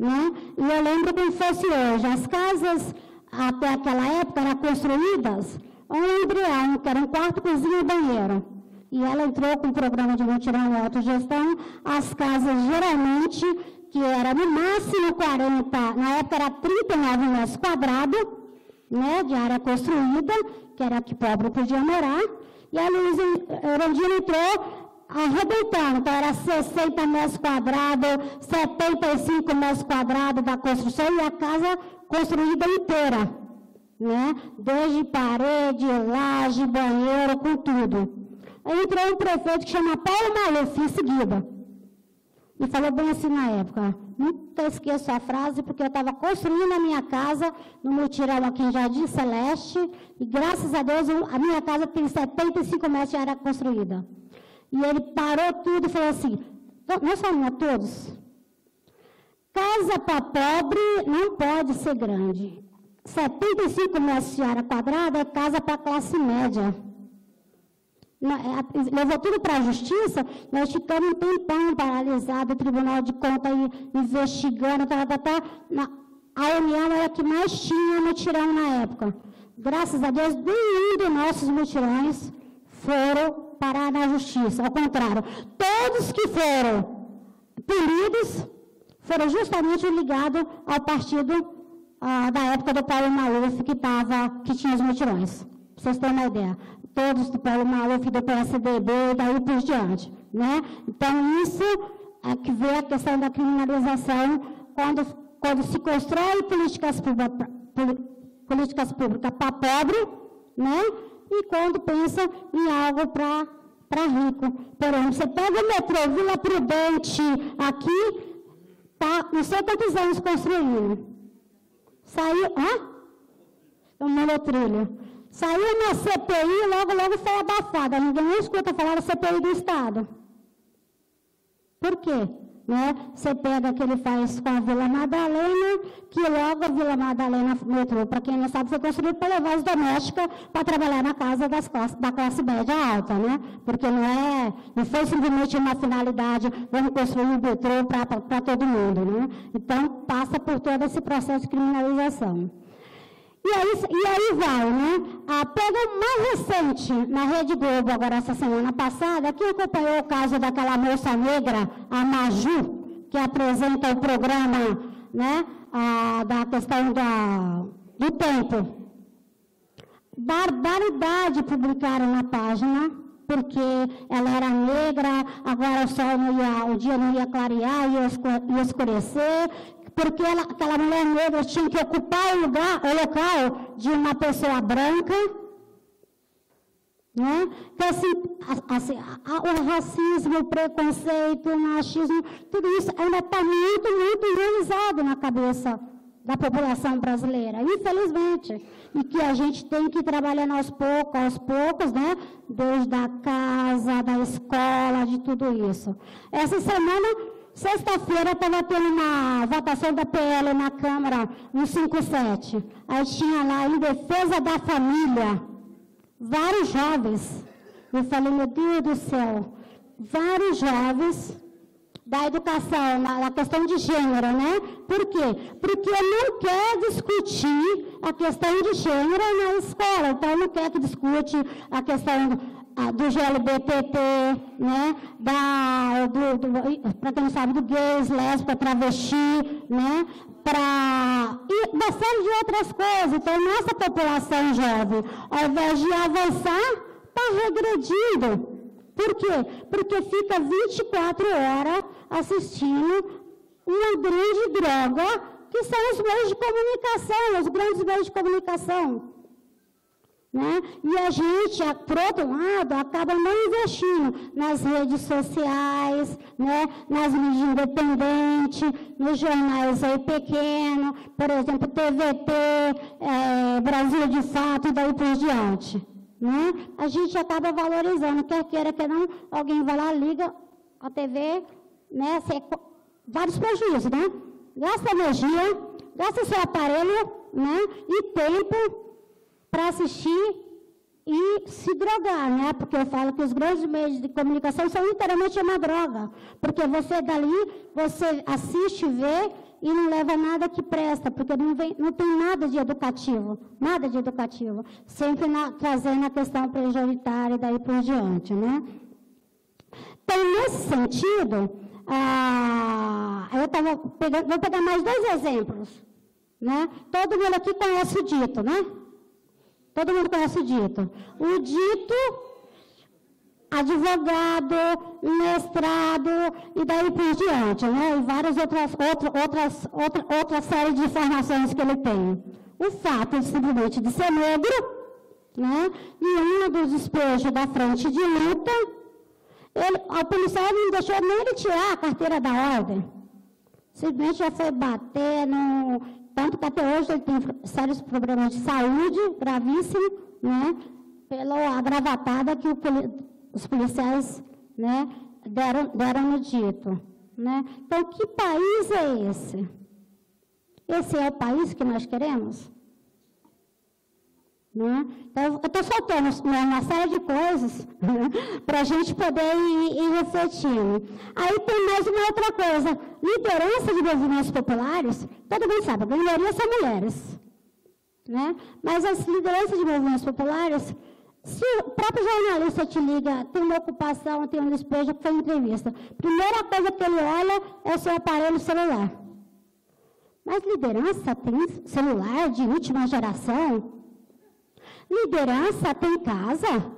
Né? E eu lembro como fosse hoje. As casas, até aquela época, eram construídas um embrião, que era um quarto, cozinha e banheiro. E ela entrou com um programa de mutirão e autogestão. As casas, geralmente, que era no máximo 40, na época era 39 metros quadrados, né, de área construída, que era que pobre podia morar. E a Luiza Erundina entrou arrebentando, então era 60 metros quadrados, 75 metros quadrados da construção e a casa construída inteira, né? Desde parede, laje, banheiro, com tudo. Aí entrou um prefeito que chama Paulo Maluf em seguida. E falou bem assim na época, nunca esqueço a frase, porque eu estava construindo a minha casa no mutirão aqui em Jardim Celeste, e graças a Deus a minha casa tem 75 metros de área construída. E ele parou tudo e falou assim, nós falamos a todos, casa para pobre não pode ser grande. 75 metros de área quadrada é casa para classe média. Levou tudo para a justiça, nós ficamos um tempão paralisado, o Tribunal de Contas investigando, a União era a que mais tinha mutirão na época. Graças a Deus, nenhum dos nossos mutirões foram parar na justiça, ao contrário, todos que foram punidos foram justamente ligados ao partido da época do Paulo Maluf, que tinha os mutirões. Para vocês terem uma ideia. Todos do Paulo Maluf, do PSDB, e daí por diante. Né? Então, isso é que vê a questão da criminalização quando se constrói políticas públicas para pobre, né? E quando pensa em algo para rico. Por exemplo, você pega o metrô Vila Prudente aqui, está não sei quantos anos construindo. Saiu, o monotrilho. Saiu na CPI, logo foi abafada. Ninguém nem escuta falar da CPI do Estado. Por quê? Né? Você pega o que ele faz com a Vila Madalena, que logo a Vila Madalena metrô, para quem não sabe, foi construído para levar as domésticas para trabalhar na casa da classe média alta, né? Porque não foi simplesmente uma finalidade, vamos construir um metrô para todo mundo, né? Então, passa por todo esse processo de criminalização. E aí vai, né? Pega o mais recente na Rede Globo, agora essa semana passada, quem acompanhou o caso daquela moça negra, a Maju, que apresenta o programa, né, da questão do tempo. Barbaridade publicaram na página, porque ela era negra, agora o dia não ia clarear, ia escurecer, porque aquela mulher negra tinha que ocupar o local de uma pessoa branca, né? Então, assim, o racismo, o preconceito, o machismo, tudo isso ainda está muito, muito enraizado na cabeça da população brasileira, infelizmente, e que a gente tem que ir trabalhando aos poucos, né? Desde a casa, da escola, de tudo isso. Essa semana, sexta-feira, estava tendo uma votação da PL na Câmara, no 57. Aí tinha lá, em defesa da família, vários jovens, eu falei, meu Deus do céu, vários jovens da educação, na questão de gênero, né? Por quê? Porque não quer discutir a questão de gênero na escola, então não quer que discute a questão do GLBTT, né? Para quem não sabe, do gays, lésbica, travesti, né? E uma série de outras coisas. Então, nossa população jovem, ao invés de avançar, está regredindo. Por quê? Porque fica 24 horas assistindo uma grande droga, que são os meios de comunicação, os grandes meios de comunicação. Né? E a gente, por outro lado, acaba não investindo nas redes sociais, né? Nas mídias independentes, nos jornais aí pequenos, por exemplo, TVT, Brasil de Fato, e daí por diante. Né? A gente acaba valorizando, quer queira, quer não, alguém vai lá, liga a TV, né? Vários prejuízos, né? Gasta energia, gasta seu aparelho, né? E tempo para assistir e se drogar, né? Porque eu falo que os grandes meios de comunicação são literalmente uma droga. Porque você dali, você assiste, vê e não leva nada que presta, porque não tem nada de educativo, sempre trazendo a questão prioritária e daí por diante, né? Então, nesse sentido, vou pegar mais 2 exemplos, né? Todo mundo aqui conhece o Dito, né? Todo mundo conhece o Dito. O Dito, advogado, mestrado e daí por diante, né? E várias outras séries de informações que ele tem. O fato simplesmente de ser negro, né? E um dos despejos da frente de luta, o policial não deixou nem ele tirar a carteira da ordem. Simplesmente já foi bater no... Tanto que até hoje ele tem sérios problemas de saúde, gravíssimos, né? Pela gravatada que os policiais, né, deram no Dito. Né? Então, que país é esse? Esse é o país que nós queremos? Né? Então, eu estou soltando uma série de coisas, né, para a gente poder ir refletindo. Aí tem mais uma outra coisa. Liderança de movimentos populares, todo mundo sabe, a maioria são mulheres. Né? Mas as lideranças de movimentos populares, se o próprio jornalista te liga, tem uma ocupação, tem um despejo, foi entrevista, primeira coisa que ele olha é o seu aparelho celular. Mas liderança tem celular de última geração? Liderança tem casa?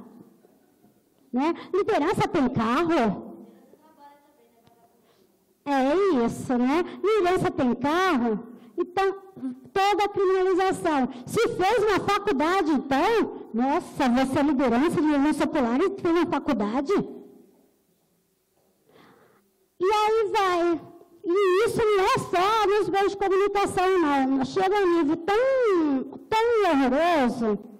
Né? Liderança tem carro? É isso, né? Liderança tem carro? Então, toda a criminalização. Se fez uma faculdade, então, nossa, você é liderança de movimentos populares e fez uma faculdade? E aí vai. E isso não é só nos meios de comunicação, não. Chega a um nível tão horroroso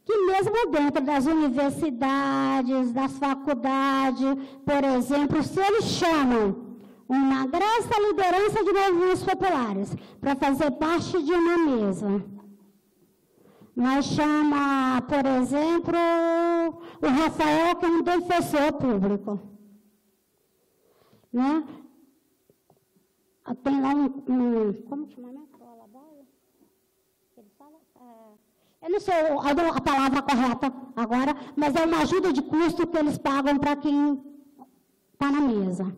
que mesmo dentro das universidades, das faculdades, por exemplo, se eles chamam uma graça liderança de movimentos populares para fazer parte de uma mesa, mas chama, por exemplo, o Rafael, que é um defensor público. Né? Tem lá como chama, né? Ele fala... Eu não sei a palavra correta agora, mas é uma ajuda de custo que eles pagam para quem está na mesa.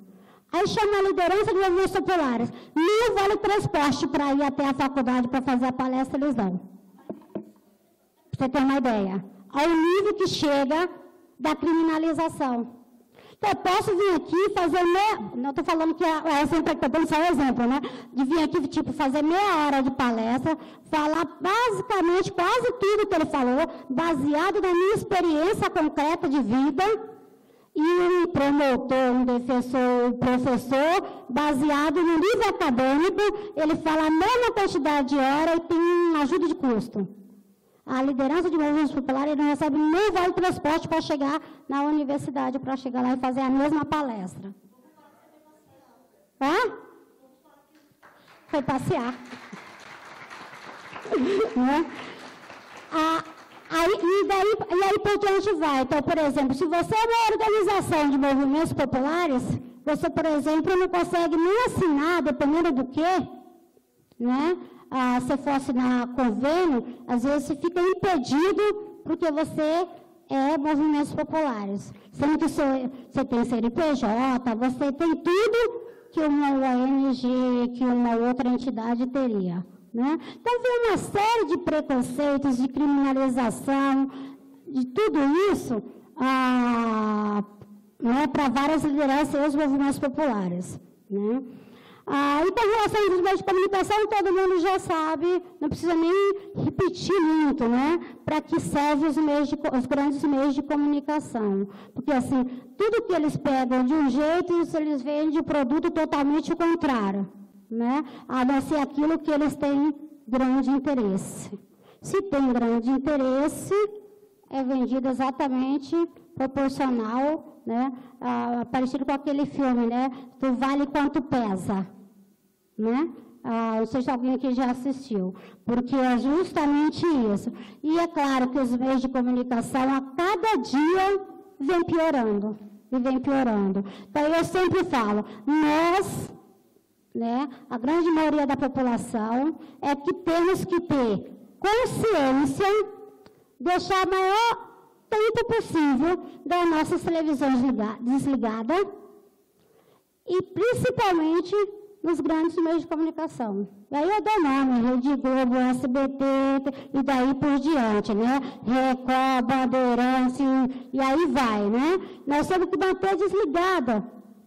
Aí chama a liderança de movimentos populares. Nem vale transporte para ir até a faculdade para fazer a palestra, eles dão. Para você ter uma ideia. Ao nível que chega da criminalização. Então, eu posso vir aqui fazer não estou falando que é exemplo, estou dando só um exemplo, né? De vir aqui, tipo, fazer meia hora de palestra, falar basicamente quase tudo que ele falou, baseado na minha experiência concreta de vida, e um promotor, um defensor, um professor, baseado no nível acadêmico, ele fala a mesma quantidade de hora e tem uma ajuda de custo. A liderança de movimentos populares ele não recebe nem vale transporte para chegar na universidade, para chegar lá e fazer a mesma palestra. Hã? Foi passear. Né? Aí aí por diante vai. Então, por exemplo, se você é uma organização de movimentos populares, você, por exemplo, não consegue nem assinar, dependendo do quê, né? Se for assinar convênio, às vezes você fica impedido porque você é movimentos populares. Sendo que você tem CNPJ, você tem tudo que uma ONG, que uma outra entidade teria. Né? Então, vem uma série de preconceitos, de criminalização, de tudo isso né, para várias lideranças e os movimentos populares. Né? E com relação aos meios de comunicação, todo mundo já sabe, não precisa nem repetir muito, né? Para que servem os grandes meios de comunicação. Porque, assim, tudo que eles pegam de um jeito, eles vendem o produto totalmente o contrário, né? A não ser aquilo que eles têm grande interesse. Se tem grande interesse, é vendido exatamente proporcional, né? Parecido com aquele filme, né? Do Vale Quanto Pesa. Né? Não sei se alguém aqui já assistiu, porque é justamente isso. E é claro que os meios de comunicação, a cada dia, vem piorando, e vem piorando. Então, eu sempre falo, nós, né, a grande maioria da população, é que temos que ter consciência, deixar o maior tempo possível das nossas televisões desligadas, e principalmente nos grandes meios de comunicação. E aí eu dou nome, Rede Globo, SBT, e daí por diante, né? Record, Bandeirantes, e aí vai, né? Nós temos que manter desligada.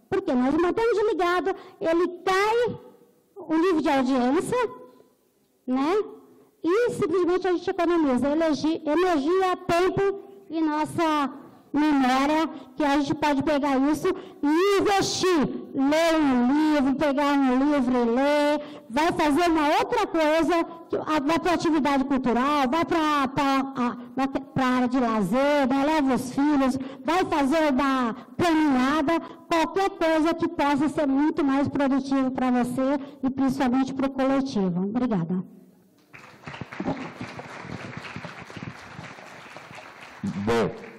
Por quê? Nós mantemos desligado, ele cai o nível de audiência, né? E simplesmente a gente economiza energia, tempo e nossa memória, que a gente pode pegar isso e investir, ler um livro, pegar um livro e ler, vai fazer uma outra coisa, vai para a atividade cultural, vai para a área de lazer, né? Leva os filhos, vai fazer uma caminhada, qualquer coisa que possa ser muito mais produtivo para você e principalmente para o coletivo. Obrigada. Bom,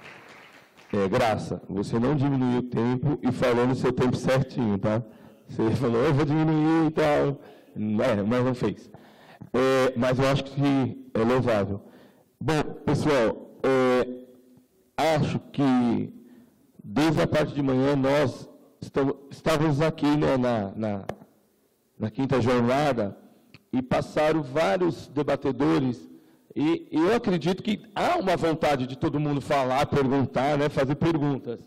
Graça, você não diminuiu o tempo e falou no seu tempo certinho, tá? Você falou, eu vou diminuir e tal, mas não fez. Mas eu acho que é louvável. Bom, pessoal, acho que desde a parte de manhã nós estávamos aqui, né, na quinta jornada e passaram vários debatedores. E eu acredito que há uma vontade de todo mundo falar, perguntar, né, fazer perguntas.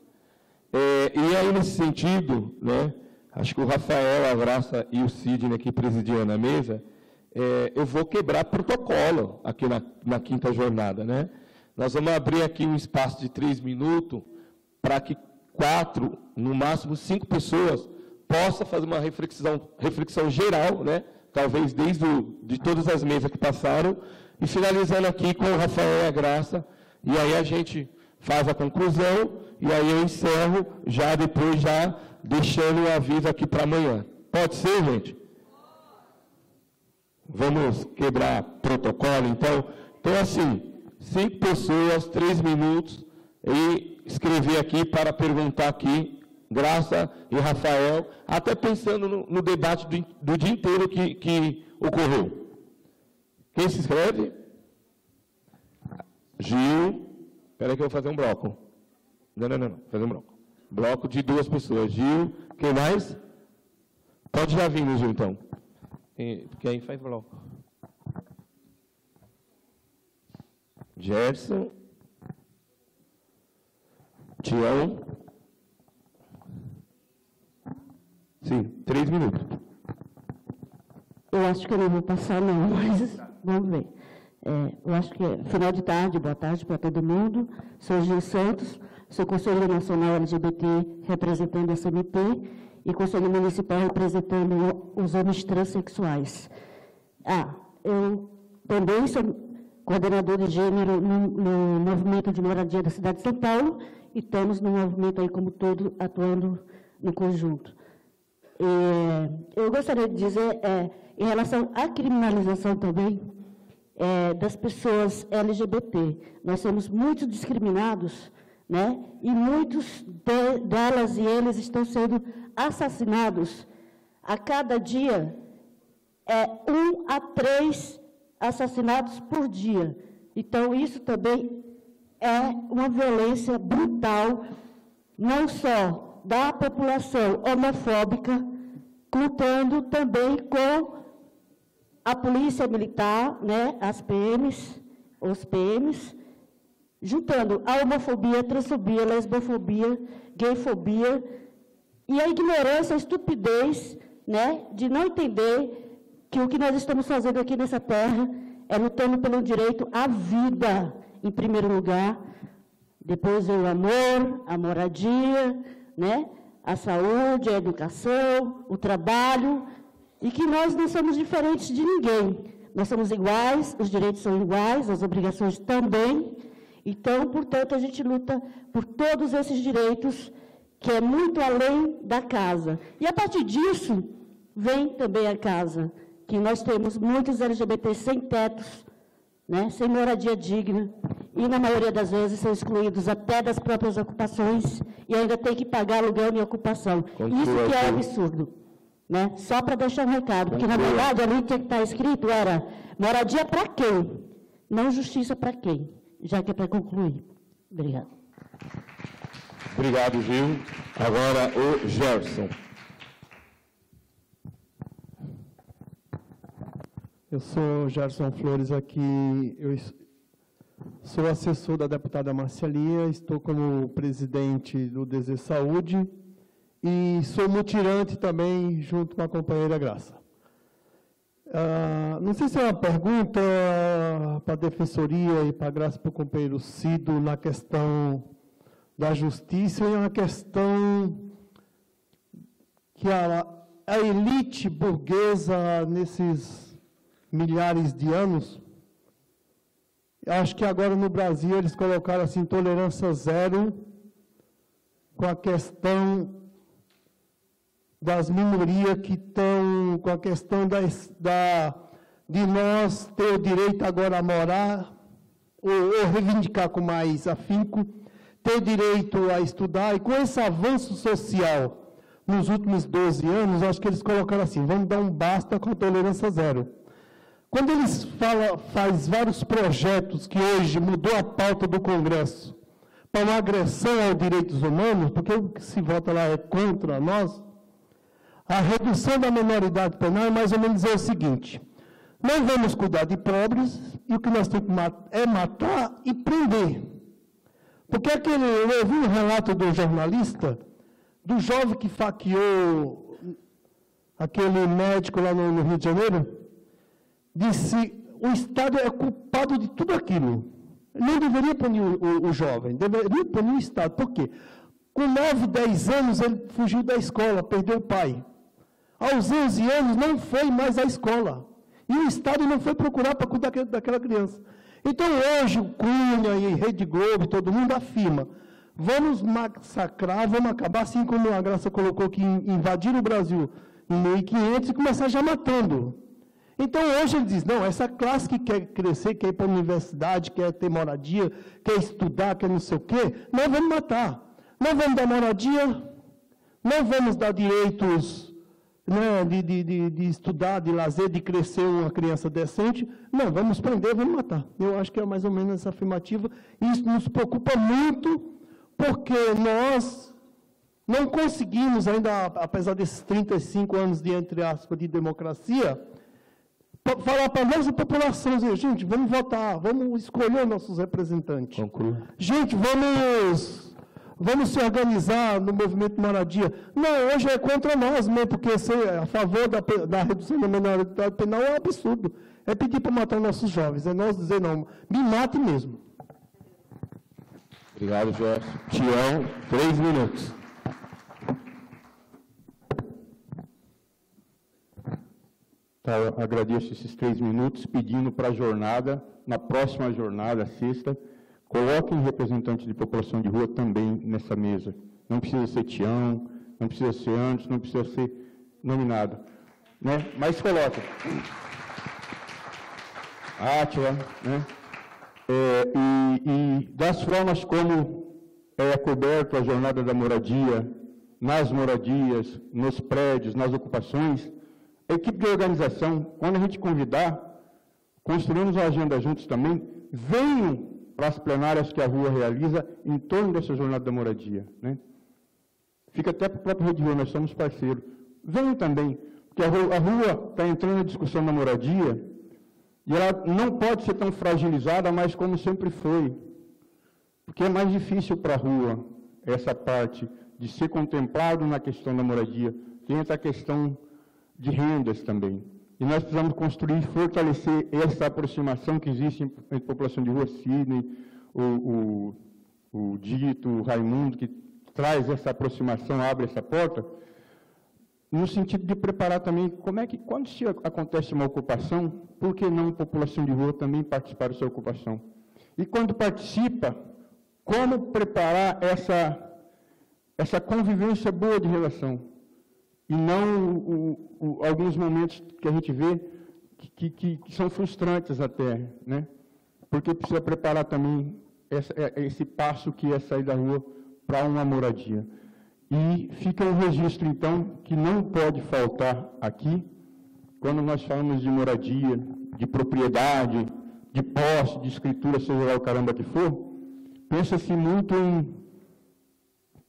E aí, nesse sentido, né, acho que o Rafael, a Graça e o Sidney, que presidiam na mesa, eu vou quebrar protocolo aqui na quinta jornada. Né? Nós vamos abrir aqui um espaço de 3 minutos para que 4, no máximo 5 pessoas, possam fazer uma reflexão geral, né, talvez de todas as mesas que passaram, e finalizando aqui com o Rafael e a Graça, e aí a gente faz a conclusão, e aí eu encerro, já depois, já deixando o aviso aqui para amanhã. Pode ser, gente? Vamos quebrar protocolo, então? Então, assim, 5 pessoas, 3 minutos, e escrever aqui para perguntar aqui, Graça e Rafael, até pensando no debate do dia inteiro que ocorreu. Quem se inscreve? Gil. Espera aí que eu vou fazer um bloco. Não. Fazer um bloco. Bloco de 2 pessoas. Gil. Quem mais? Pode já vir, Gil, então. Porque aí faz bloco. Gerson. Tião. Sim, 3 minutos. Eu acho que eu não vou passar, não, mas vamos ver. Eu acho que final de tarde, boa tarde para todo mundo. Sou Gil Santos, sou Conselheiro Nacional LGBT representando a SMP e Conselho Municipal representando os homens transexuais. Eu também sou coordenador de gênero no movimento de moradia da cidade de São Paulo e estamos no movimento aí como todo atuando no conjunto. Eu gostaria de dizer, em relação à criminalização também, das pessoas LGBT. Nós somos muito discriminados, né? E muitos delas e eles estão sendo assassinados. A cada dia, 1 a 3 assassinatos por dia. Então, isso também é uma violência brutal, não só da população homofóbica, lutando também com a polícia militar, né, as PMs, os PMs, juntando a homofobia, transfobia, lesbofobia, gayfobia e a ignorância, a estupidez, né, de não entender que o que nós estamos fazendo aqui nessa terra é lutando pelo direito à vida, em primeiro lugar, depois o amor, a moradia, né, a saúde, a educação, o trabalho, e que nós não somos diferentes de ninguém. Nós somos iguais, os direitos são iguais, as obrigações também. Então, portanto, a gente luta por todos esses direitos, que é muito além da casa. E, a partir disso, vem também a casa, que nós temos muitos LGBTs sem tetos, né, sem moradia digna, e, na maioria das vezes, são excluídos até das próprias ocupações, e ainda tem que pagar aluguel em ocupação. Isso que é absurdo. Né? Só para deixar um recado, porque, na verdade, ali tinha que estar escrito era moradia para quem? Não justiça para quem? Já que é para concluir. Obrigado. Obrigado, Gil. Agora, o Gerson. Eu sou Gerson Flores aqui, eu sou assessor da deputada Marcialia, estou como presidente do DZ Saúde e sou mutirante também junto com a companheira Graça. Não sei se é uma pergunta para a Defensoria e para a Graça, para o companheiro Cido, na questão da justiça, e uma questão que a elite burguesa, nesses milhares de anos, acho que agora no Brasil eles colocaram assim, tolerância zero com a questão das minorias que estão, com a questão de nós ter o direito agora a morar, ou reivindicar com mais afinco, ter o direito a estudar, e com esse avanço social nos últimos 12 anos, acho que eles colocaram assim, vamos dar um basta com a tolerância zero. Quando eles faz vários projetos que hoje mudou a pauta do Congresso para uma agressão aos direitos humanos, porque o que se vota lá é contra nós, a redução da menoridade penal é mais ou menos o seguinte, nós vamos cuidar de pobres e o que nós temos que é matar e prender. Porque eu ouvi um relato do jornalista, do jovem que faqueou aquele médico lá no Rio de Janeiro, disse, o Estado é culpado de tudo aquilo. Não deveria punir o jovem, deveria punir o Estado. Por quê? Com 9, 10 anos, ele fugiu da escola, perdeu o pai. Aos 11 anos, não foi mais à escola. E o Estado não foi procurar para cuidar daquela criança. Então, hoje, o Cunha e Rede Globo, todo mundo afirma, vamos massacrar, vamos acabar, assim como a Graça colocou, que invadiram o Brasil em 1500 e começar já matando. Então, hoje ele diz, não, essa classe que quer crescer, quer ir para a universidade, quer ter moradia, quer estudar, quer não sei o quê, nós vamos matar. Não vamos dar moradia, não vamos dar direitos, né, de estudar, de lazer, de crescer uma criança decente. Não, vamos prender, vamos matar. Eu acho que é mais ou menos essa afirmativa. E isso nos preocupa muito, porque nós não conseguimos ainda, apesar desses 35 anos de, entre aspas, de democracia, falar para a nossa população, dizer, gente, vamos votar, vamos escolher nossos representantes. Conclua. Gente, vamos se organizar no movimento moradia. Não, hoje é contra nós mesmo, porque ser a favor da redução da menoridade penal é um absurdo. É pedir para matar nossos jovens, é nós dizer, não, me mate mesmo. Obrigado, Gerson. Tião, 3 minutos. Tá, eu agradeço esses 3 minutos, pedindo para a jornada, na próxima jornada, sexta, coloquem representantes de população de rua também nessa mesa. Não precisa ser Tião, não precisa ser Anderson, não precisa ser nominado. Né? Mas coloquem. Átila, né? E das formas como é coberta a jornada da moradia, nas moradias, nos prédios, nas ocupações, a equipe de organização, quando a gente convidar, construímos a agenda juntos também, venham para as plenárias que a rua realiza em torno dessa jornada da moradia, né? Fica até para o próprio Rede Rua, nós somos parceiros. Venham também, porque a rua está entrando na discussão da moradia, e ela não pode ser tão fragilizada, mas como sempre foi. Porque é mais difícil para a rua essa parte de ser contemplado na questão da moradia. Tem essa questão de rendas também. E nós precisamos construir e fortalecer essa aproximação que existe entre a população de rua, Sidney, o Dito, o Raimundo, que traz essa aproximação, abre essa porta, no sentido de preparar também como é que, quando se acontece uma ocupação, por que não a população de rua também participar dessa ocupação? E quando participa, como preparar essa convivência boa de relação? E não alguns momentos que a gente vê que são frustrantes até, né? Porque precisa preparar também esse passo que é sair da rua para uma moradia. E fica um registro, então, que não pode faltar aqui, quando nós falamos de moradia, de propriedade, de posse, de escritura, seja lá o caramba que for, pensa-se muito em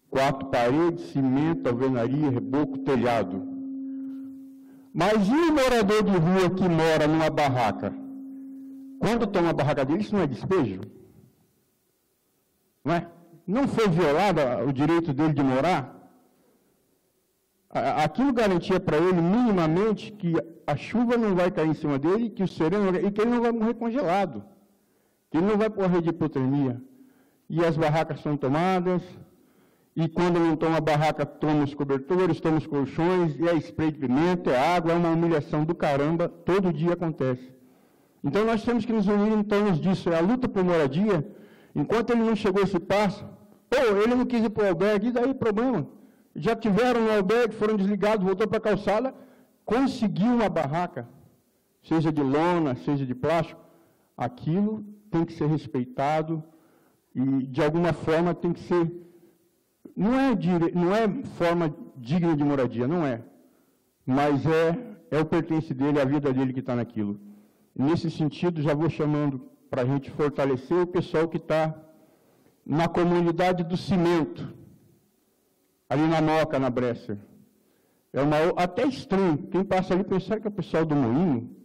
4 paredes, cimento, alvenaria, reboco, telhado. Mas e o morador de rua que mora numa barraca? Quando toma a barraca dele, isso não é despejo? Não é? Não foi violado o direito dele de morar? Aquilo garantia para ele, minimamente, que a chuva não vai cair em cima dele, que o sereno e que ele não vai morrer congelado, que ele não vai morrer de hipotermia. E as barracas são tomadas, e quando não toma a barraca, toma os cobertores, toma os colchões, e é spray de pimenta, é água, é uma humilhação do caramba, todo dia acontece. Então nós temos que nos unir em torno disso, é a luta por moradia. Enquanto ele não chegou a esse passo, ele não quis ir para o albergue, e daí problema. Já tiveram no albergue, foram desligados, voltou para a calçada, conseguiu uma barraca, seja de lona, seja de plástico, aquilo tem que ser respeitado e, de alguma forma, tem que ser... Não é forma digna de moradia, não é. Mas é o pertence dele, a vida dele que está naquilo. Nesse sentido, já vou chamando para a gente fortalecer o pessoal que está na comunidade do cimento, ali na Moca, na Bresser. Até estranho, quem passa ali pensar que é o pessoal do Moinho,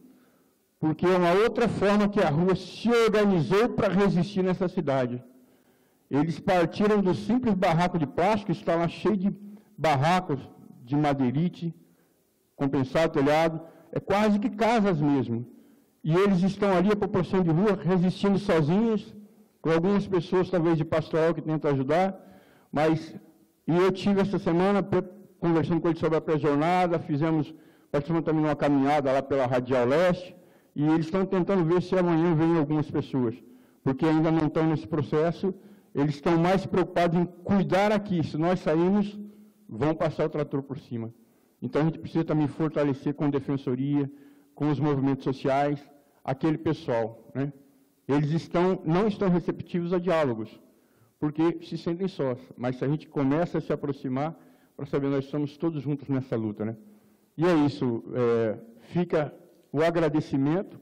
porque é uma outra forma que a rua se organizou para resistir nessa cidade. Eles partiram do simples barraco de plástico, estava cheio de barracos de madeirite, compensado, telhado, é quase que casas mesmo. E eles estão ali, a população de rua, resistindo sozinhos, com algumas pessoas, talvez, de pastoral que tentam ajudar, mas... E eu tive essa semana, conversando com eles sobre a pré-jornada, participamos também de uma caminhada lá pela Radial Leste, e eles estão tentando ver se amanhã vêm algumas pessoas, porque ainda não estão nesse processo, eles estão mais preocupados em cuidar aqui. Se nós sairmos, vão passar o trator por cima. Então, a gente precisa também fortalecer com a defensoria, com os movimentos sociais, aquele pessoal, né? Eles não estão receptivos a diálogos, porque se sentem sós. Mas se a gente começa a se aproximar, para saber, nós estamos todos juntos nessa luta, né? E é isso, fica o agradecimento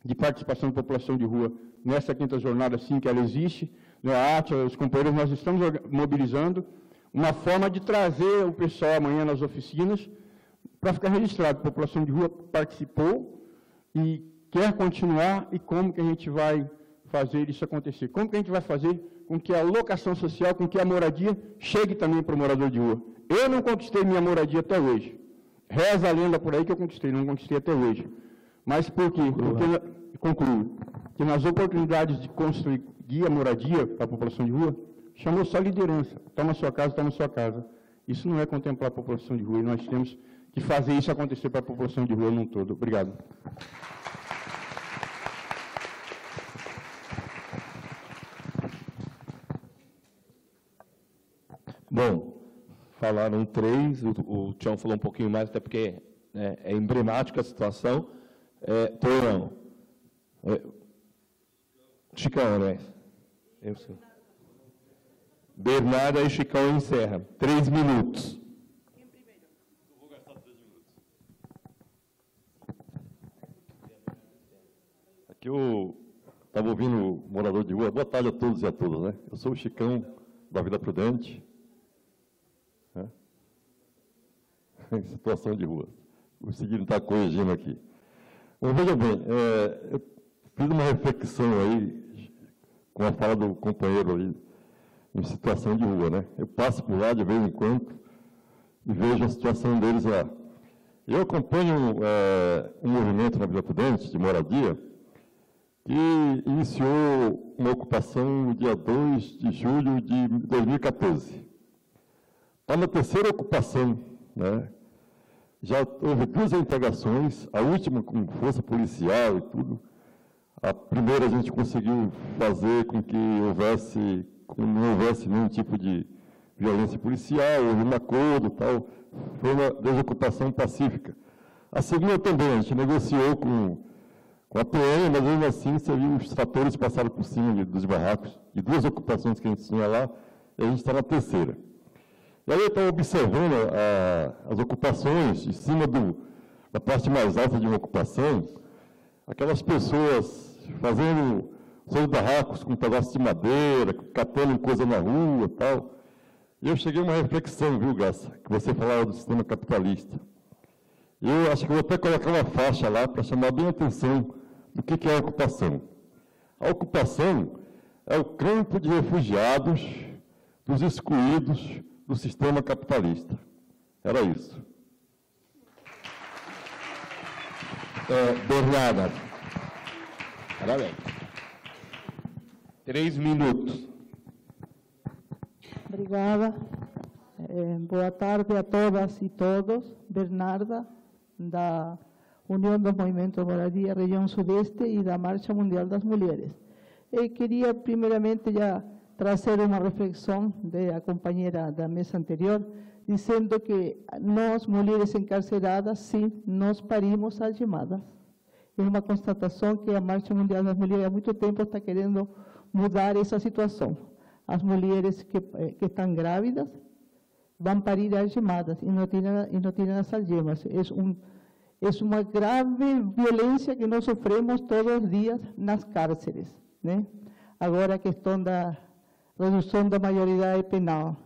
de participação da população de rua nessa quinta jornada, sim, que ela existe. A Átila, os companheiros, nós estamos mobilizando uma forma de trazer o pessoal amanhã nas oficinas para ficar registrado. A população de rua participou e quer continuar, e como que a gente vai fazer isso acontecer? Como que a gente vai fazer com que a locação social, com que a moradia chegue também para o morador de rua? Eu não conquistei minha moradia até hoje. Reza a lenda por aí que eu conquistei, não conquistei até hoje. Mas por quê? Concluo, que nas oportunidades de construir a moradia para a população de rua, chamou só liderança. Toma sua casa, toma sua casa. Isso não é contemplar a população de rua, e nós temos que fazer isso acontecer para a população de rua num todo. Obrigado. Bom, falaram 3, o Tião falou um pouquinho mais, até porque é emblemática a situação. Torão, Chicão, né? Eu sei. Bernarda e Chicão encerra. 3 minutos. Quem primeiro? Eu vou gastar 3 minutos. Aqui eu estava ouvindo o morador de rua. Boa tarde a todos e a todas, né? Eu sou o Chicão da Vila Prudente. Né? Em situação de rua. O seguinte está corrigindo aqui. Bom, veja bem, eu fiz uma reflexão aí com a fala do companheiro ali, em situação de rua, né? Eu passo por lá de vez em quando e vejo a situação deles lá. Eu acompanho um movimento na Vila Prudente, de moradia, que iniciou uma ocupação no dia 2 de julho de 2014. Está na 3ª ocupação, né? Já houve 2 integrações, a última com força policial e tudo. A primeira a gente conseguiu fazer com que não houvesse nenhum tipo de violência policial, houve um acordo e tal. Foi uma desocupação pacífica. A segunda também, a gente negociou com a PM, mas mesmo assim você viu os tratores passaram por cima dos barracos, de 2 ocupações que a gente tinha lá, e a gente está na 3ª. E aí eu estava observando as ocupações, em cima da parte mais alta de uma ocupação, aquelas pessoas fazendo seus barracos com pedaços de madeira, catando coisa na rua e tal. E eu cheguei a uma reflexão, viu, Graça, que você falava do sistema capitalista. Eu acho que vou até colocar uma faixa lá para chamar bem a atenção do que é a ocupação. A ocupação é o campo de refugiados dos excluídos do sistema capitalista. Era isso. Bernarda. Parabéns. 3 minutos. Obrigada. Boa tarde a todas e todos. Bernarda, da União dos Movimentos Moradia, Região Sudeste e da Marcha Mundial das Mulheres. Queria, primeiramente, já trazer uma reflexão da companheira da mesa anterior, dizendo que nós, mulheres encarceradas, sim, nós parimos algemadas. É uma constatação que a Marcha Mundial das Mulheres há muito tempo está querendo mudar essa situação. As mulheres que estão grávidas vão parir algemadas e não tiram as algemas. É uma grave violência que nós sofremos todos os dias nas cárceres, né? Agora a questão da redução da maioridade penal.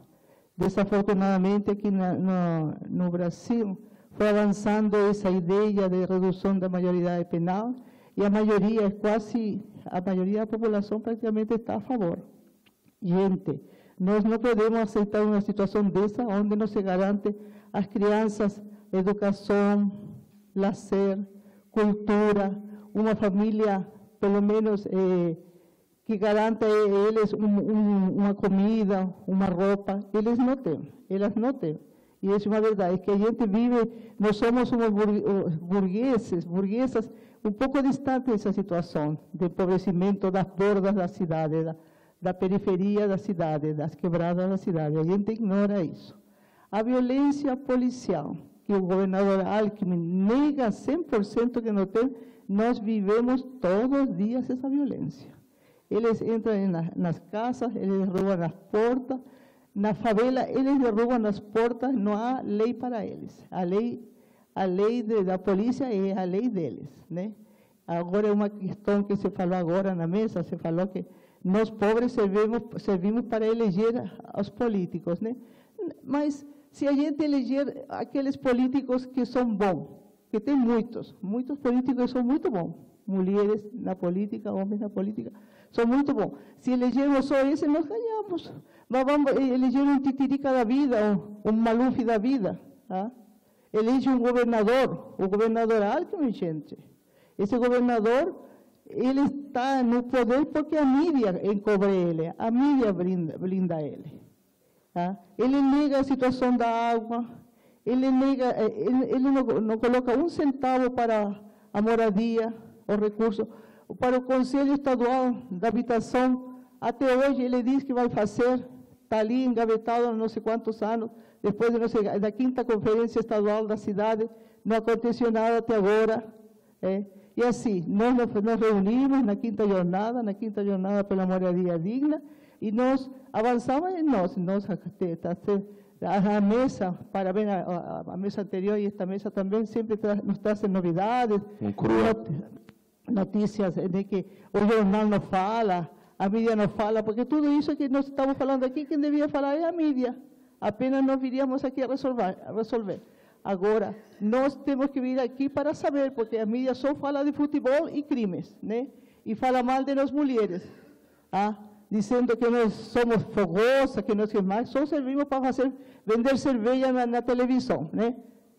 Desafortunadamente, aqui no Brasil, foi avançando essa ideia de redução da maioridade penal e a maioria da população praticamente está a favor. Gente, nós não podemos aceitar uma situação dessa, onde não se garante às crianças educação, lazer, cultura, uma família, pelo menos, que garanta a eles uma comida, uma roupa. Elas não têm. E isso é uma verdade, que a gente vive, nós somos uns burguesas, um pouco distantes dessa situação de empobrecimento das bordas da cidade, da periferia da cidade, das quebradas da cidade. A gente ignora isso. A violência policial, que o governador Alckmin nega 100% que não tem, nós vivemos todos os dias essa violência. Eles entram nas casas, eles roubam nas portas, na favela, eles derrubam as portas, não há lei para eles. A lei da polícia é a lei deles, né? Agora, é uma questão que se falou agora na mesa, se falou que nós pobres servimos para eleger os políticos, né? Mas se a gente eleger aqueles políticos que são bons, que tem muitos políticos são muito bons, mulheres na política, homens na política, são muito bons. Se elegermos só esse, nós ganhamos. Mas vamos eleger um titirica da vida, um Maluf da vida. Tá? Elege um governador, o governador Alckmin, gente. Esse governador, ele está no poder porque a mídia encobre ele, a mídia blinda ele. Tá? Ele nega a situação da água, ele não coloca 1 centavo para a moradia, o recurso. Para o Conselho Estadual da Habitação, até hoje ele diz que vai fazer, está ali engavetado há não sei quantos anos, depois da 5ª Conferência Estadual da cidade, não aconteceu nada até agora. E assim, nós nos reunimos na quinta jornada pela moradia digna, e nós avançamos em nós a mesa, parabéns à mesa anterior e esta mesa também, sempre nos trazem novidades, notícias de que o jornal não fala, a mídia não fala, porque tudo isso que nós estamos falando aqui, quem devia falar é a mídia. Apenas nós viríamos aqui a resolver. Agora, nós temos que vir aqui para saber, porque a mídia só fala de futebol e crimes, né? E fala mal de nós mulheres, dizendo que nós somos fogosas, que nós mais, só servimos para vender cerveja na televisão, né?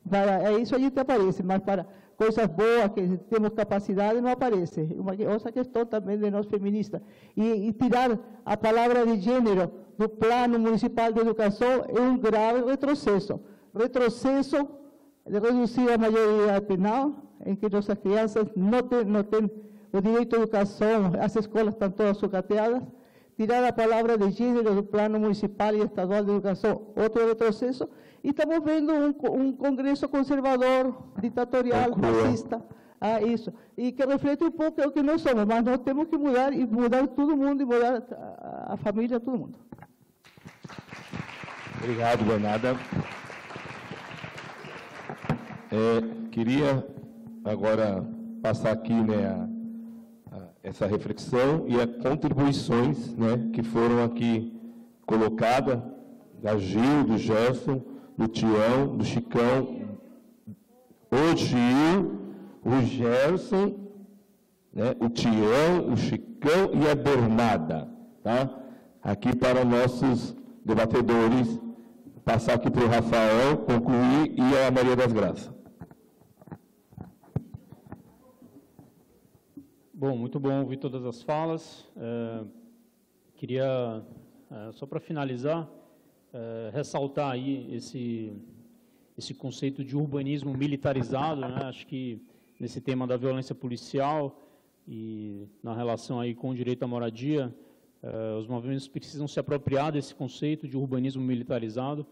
Para isso a gente aparece, mas para coisas boas, que temos capacidade, não aparece. Uma outra questão também de nós feministas. E tirar a palavra de gênero do Plano Municipal de Educação é um grave retrocesso. Retrocesso de reduzir a maioria penal, em que nossas crianças não têm o direito à educação, as escolas estão todas sucateadas. Tirar a palavra de gênero do Plano Municipal e Estadual de Educação, outro retrocesso. E estamos vendo um Congresso conservador, ditatorial, fascista, isso. E que reflete um pouco o que nós somos, mas nós temos que mudar, e mudar todo mundo, e mudar a família, todo mundo. Obrigado, Bernarda. Queria agora passar aqui, né, essa reflexão e as contribuições, né, que foram aqui colocadas, da Gil, do Gerson, do Tião, do Chicão, o Gil, o Gerson, né, o Tião, o Chicão e a Bernarda, tá? Aqui para nossos debatedores, passar aqui para o Rafael, concluir, e a Maria das Graças. Bom, muito bom ouvir todas as falas. Queria, só para finalizar, ressaltar aí esse conceito de urbanismo militarizado, né? Acho que nesse tema da violência policial e na relação aí com o direito à moradia, os movimentos precisam se apropriar desse conceito de urbanismo militarizado.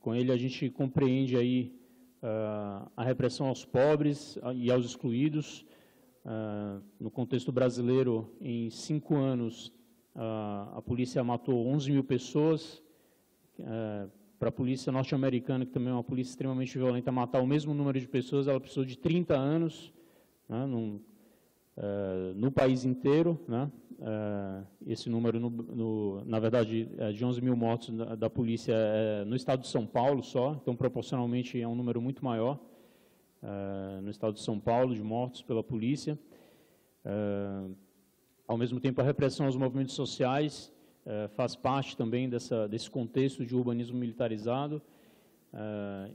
Com ele a gente compreende aí a repressão aos pobres e aos excluídos. No contexto brasileiro, em 5 anos, a polícia matou 11 mil pessoas. Para a polícia norte-americana, que também é uma polícia extremamente violenta, matar o mesmo número de pessoas, ela precisou de 30 anos, né, no país inteiro, né? Esse número, na verdade, de 11 mil mortos da polícia no estado de São Paulo só, então proporcionalmente é um número muito maior no estado de São Paulo, de mortos pela polícia. Ao mesmo tempo, a repressão aos movimentos sociais faz parte também desse contexto de urbanismo militarizado,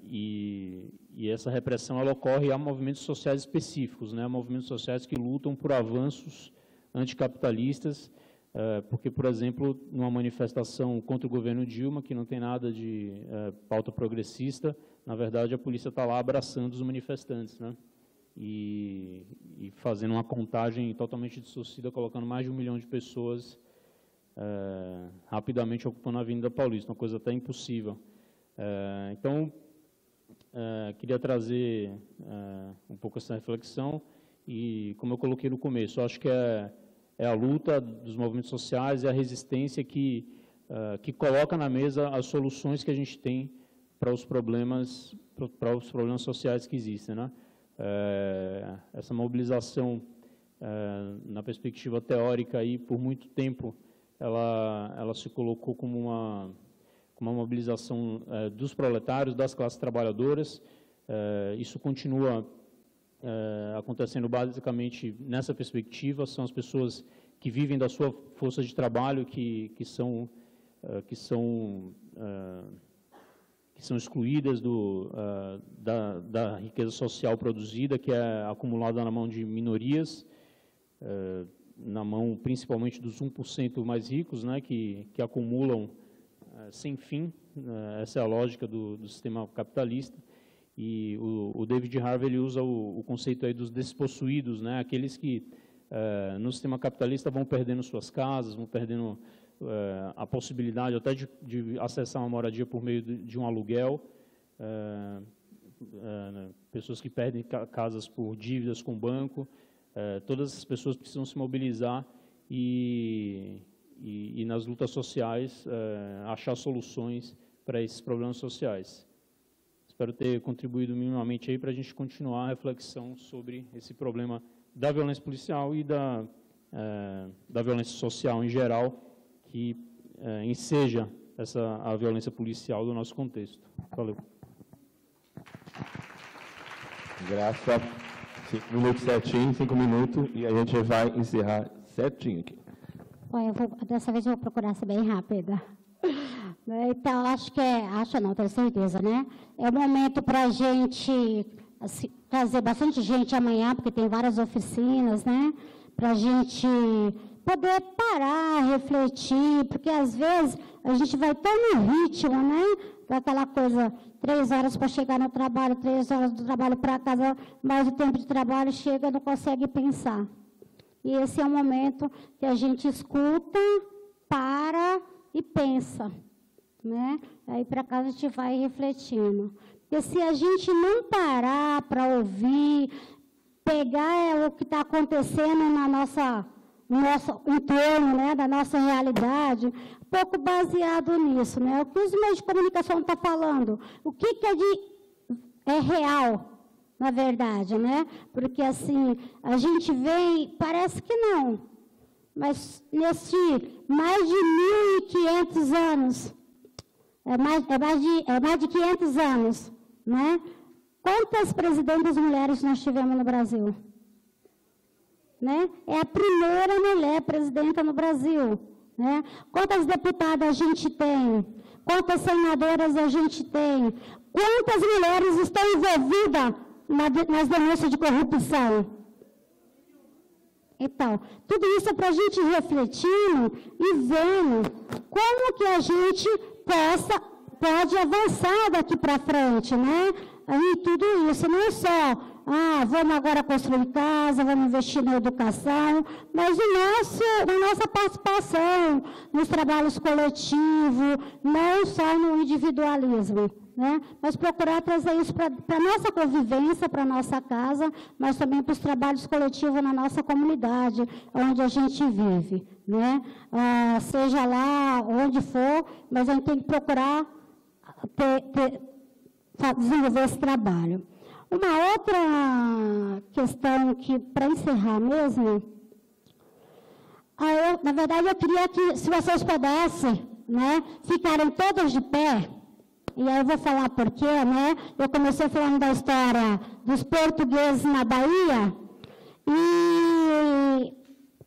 e essa repressão ela ocorre a movimentos sociais específicos, né, movimentos sociais que lutam por avanços anticapitalistas, porque, por exemplo, numa manifestação contra o governo Dilma, que não tem nada de pauta progressista, na verdade a polícia está lá abraçando os manifestantes, né, e fazendo uma contagem totalmente distorcida, colocando mais de 1 milhão de pessoas rapidamente ocupando a Avenida Paulista, uma coisa até impossível. Então, queria trazer um pouco essa reflexão e, como eu coloquei no começo, acho que é a luta dos movimentos sociais e a resistência que coloca na mesa as soluções que a gente tem para os problemas sociais que existem, né? Essa mobilização, na perspectiva teórica, aí, por muito tempo, ela se colocou como uma mobilização dos proletários, das classes trabalhadoras. Isso continua acontecendo basicamente nessa perspectiva. São as pessoas que vivem da sua força de trabalho que são excluídas da riqueza social produzida, que é acumulada na mão de minorias, na mão principalmente dos 1% mais ricos, né, que acumulam sem fim. Essa é a lógica do sistema capitalista. E o David Harvey ele usa o conceito aí dos despossuídos, né, aqueles que no sistema capitalista vão perdendo suas casas, vão perdendo a possibilidade até de acessar uma moradia por meio de um aluguel, pessoas que perdem casas por dívidas com o banco, todas essas pessoas precisam se mobilizar e nas lutas sociais achar soluções para esses problemas sociais. Espero ter contribuído minimamente aí para a gente continuar a reflexão sobre esse problema da violência policial e da violência social em geral, que enseja a violência policial do nosso contexto. Valeu. Graças. 5 minutos certinho, 5 minutos, e a gente vai encerrar certinho aqui. Bom, dessa vez eu vou procurar ser bem rápida. Então, tenho certeza, né? É o momento para a gente trazer bastante gente amanhã, porque tem várias oficinas, né? Para a gente poder parar, refletir, porque às vezes a gente vai tão no ritmo, né? Daquela coisa, 3 horas para chegar no trabalho, 3 horas do trabalho para casa, mais o tempo de trabalho chega, não consegue pensar. E esse é o momento que a gente escuta, para e pensa, né? Aí para casa a gente vai refletindo. Porque se a gente não parar para ouvir, pegar o que está acontecendo no nosso entorno, né, da nossa realidade, um pouco baseado nisso, né? O que os meios de comunicação estão falando? O que é real, na verdade, né? Porque, assim, a gente vê, parece que não, mas nesse mais de 1.500 anos, é mais de 500 anos, né? Quantas presidentes mulheres nós tivemos no Brasil? Né? É a primeira mulher presidenta no Brasil. Né? Quantas deputadas a gente tem? Quantas senadoras a gente tem? Quantas mulheres estão envolvidas nas denúncias de corrupção? Então, tudo isso é para a gente refletindo e vendo como que a gente pode avançar daqui para frente, né? E tudo isso, não é só, vamos agora construir casa, vamos investir na educação, mas a nossa participação nos trabalhos coletivos, não só no individualismo, né? Mas procurar trazer isso para a nossa convivência, para a nossa casa, mas também para os trabalhos coletivos na nossa comunidade, onde a gente vive, né? Seja lá onde for, mas a gente tem que procurar desenvolver esse trabalho. Uma outra questão que, para encerrar mesmo, na verdade, eu queria que, se vocês pudessem, né, ficarem todas de pé, e aí eu vou falar por quê, né? Eu comecei falando da história dos portugueses na Bahia, e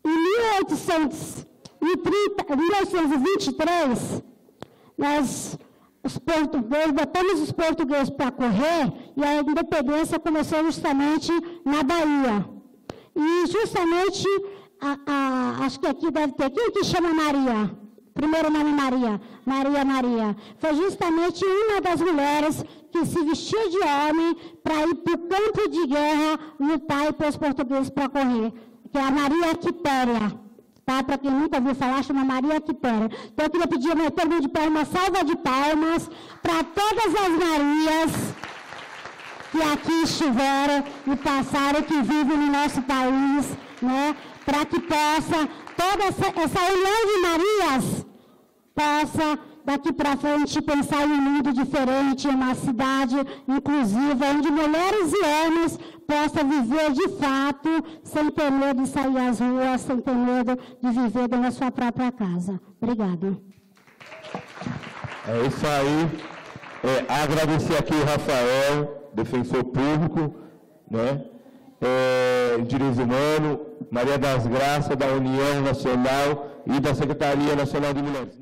em 1823, botamos os portugueses para correr, e a independência começou justamente na Bahia. E justamente, acho que aqui deve ter, quem que chama Maria? Primeiro nome Maria. Foi justamente uma das mulheres que se vestiu de homem para ir para o campo de guerra lutar e pôr os portugueses para correr, que é a Maria Quitéria. Tá? Para quem nunca ouviu falar, chama Maria Quitéria. Então, eu queria pedir uma salva de palmas para todas as Marias que aqui estiveram e passaram, que vivem no nosso país, né? Para que toda essa união de Marias possa, daqui para frente, pensar em um mundo diferente, em uma cidade inclusiva, onde mulheres e homens possam viver de fato, sem ter medo de sair às ruas, sem ter medo de viver dentro da sua própria casa. Obrigada. É isso aí. Agradecer aqui o Rafael, defensor público, né? Direitos Humanos, Maria das Graças, da União Nacional e da Secretaria Nacional de Mulheres.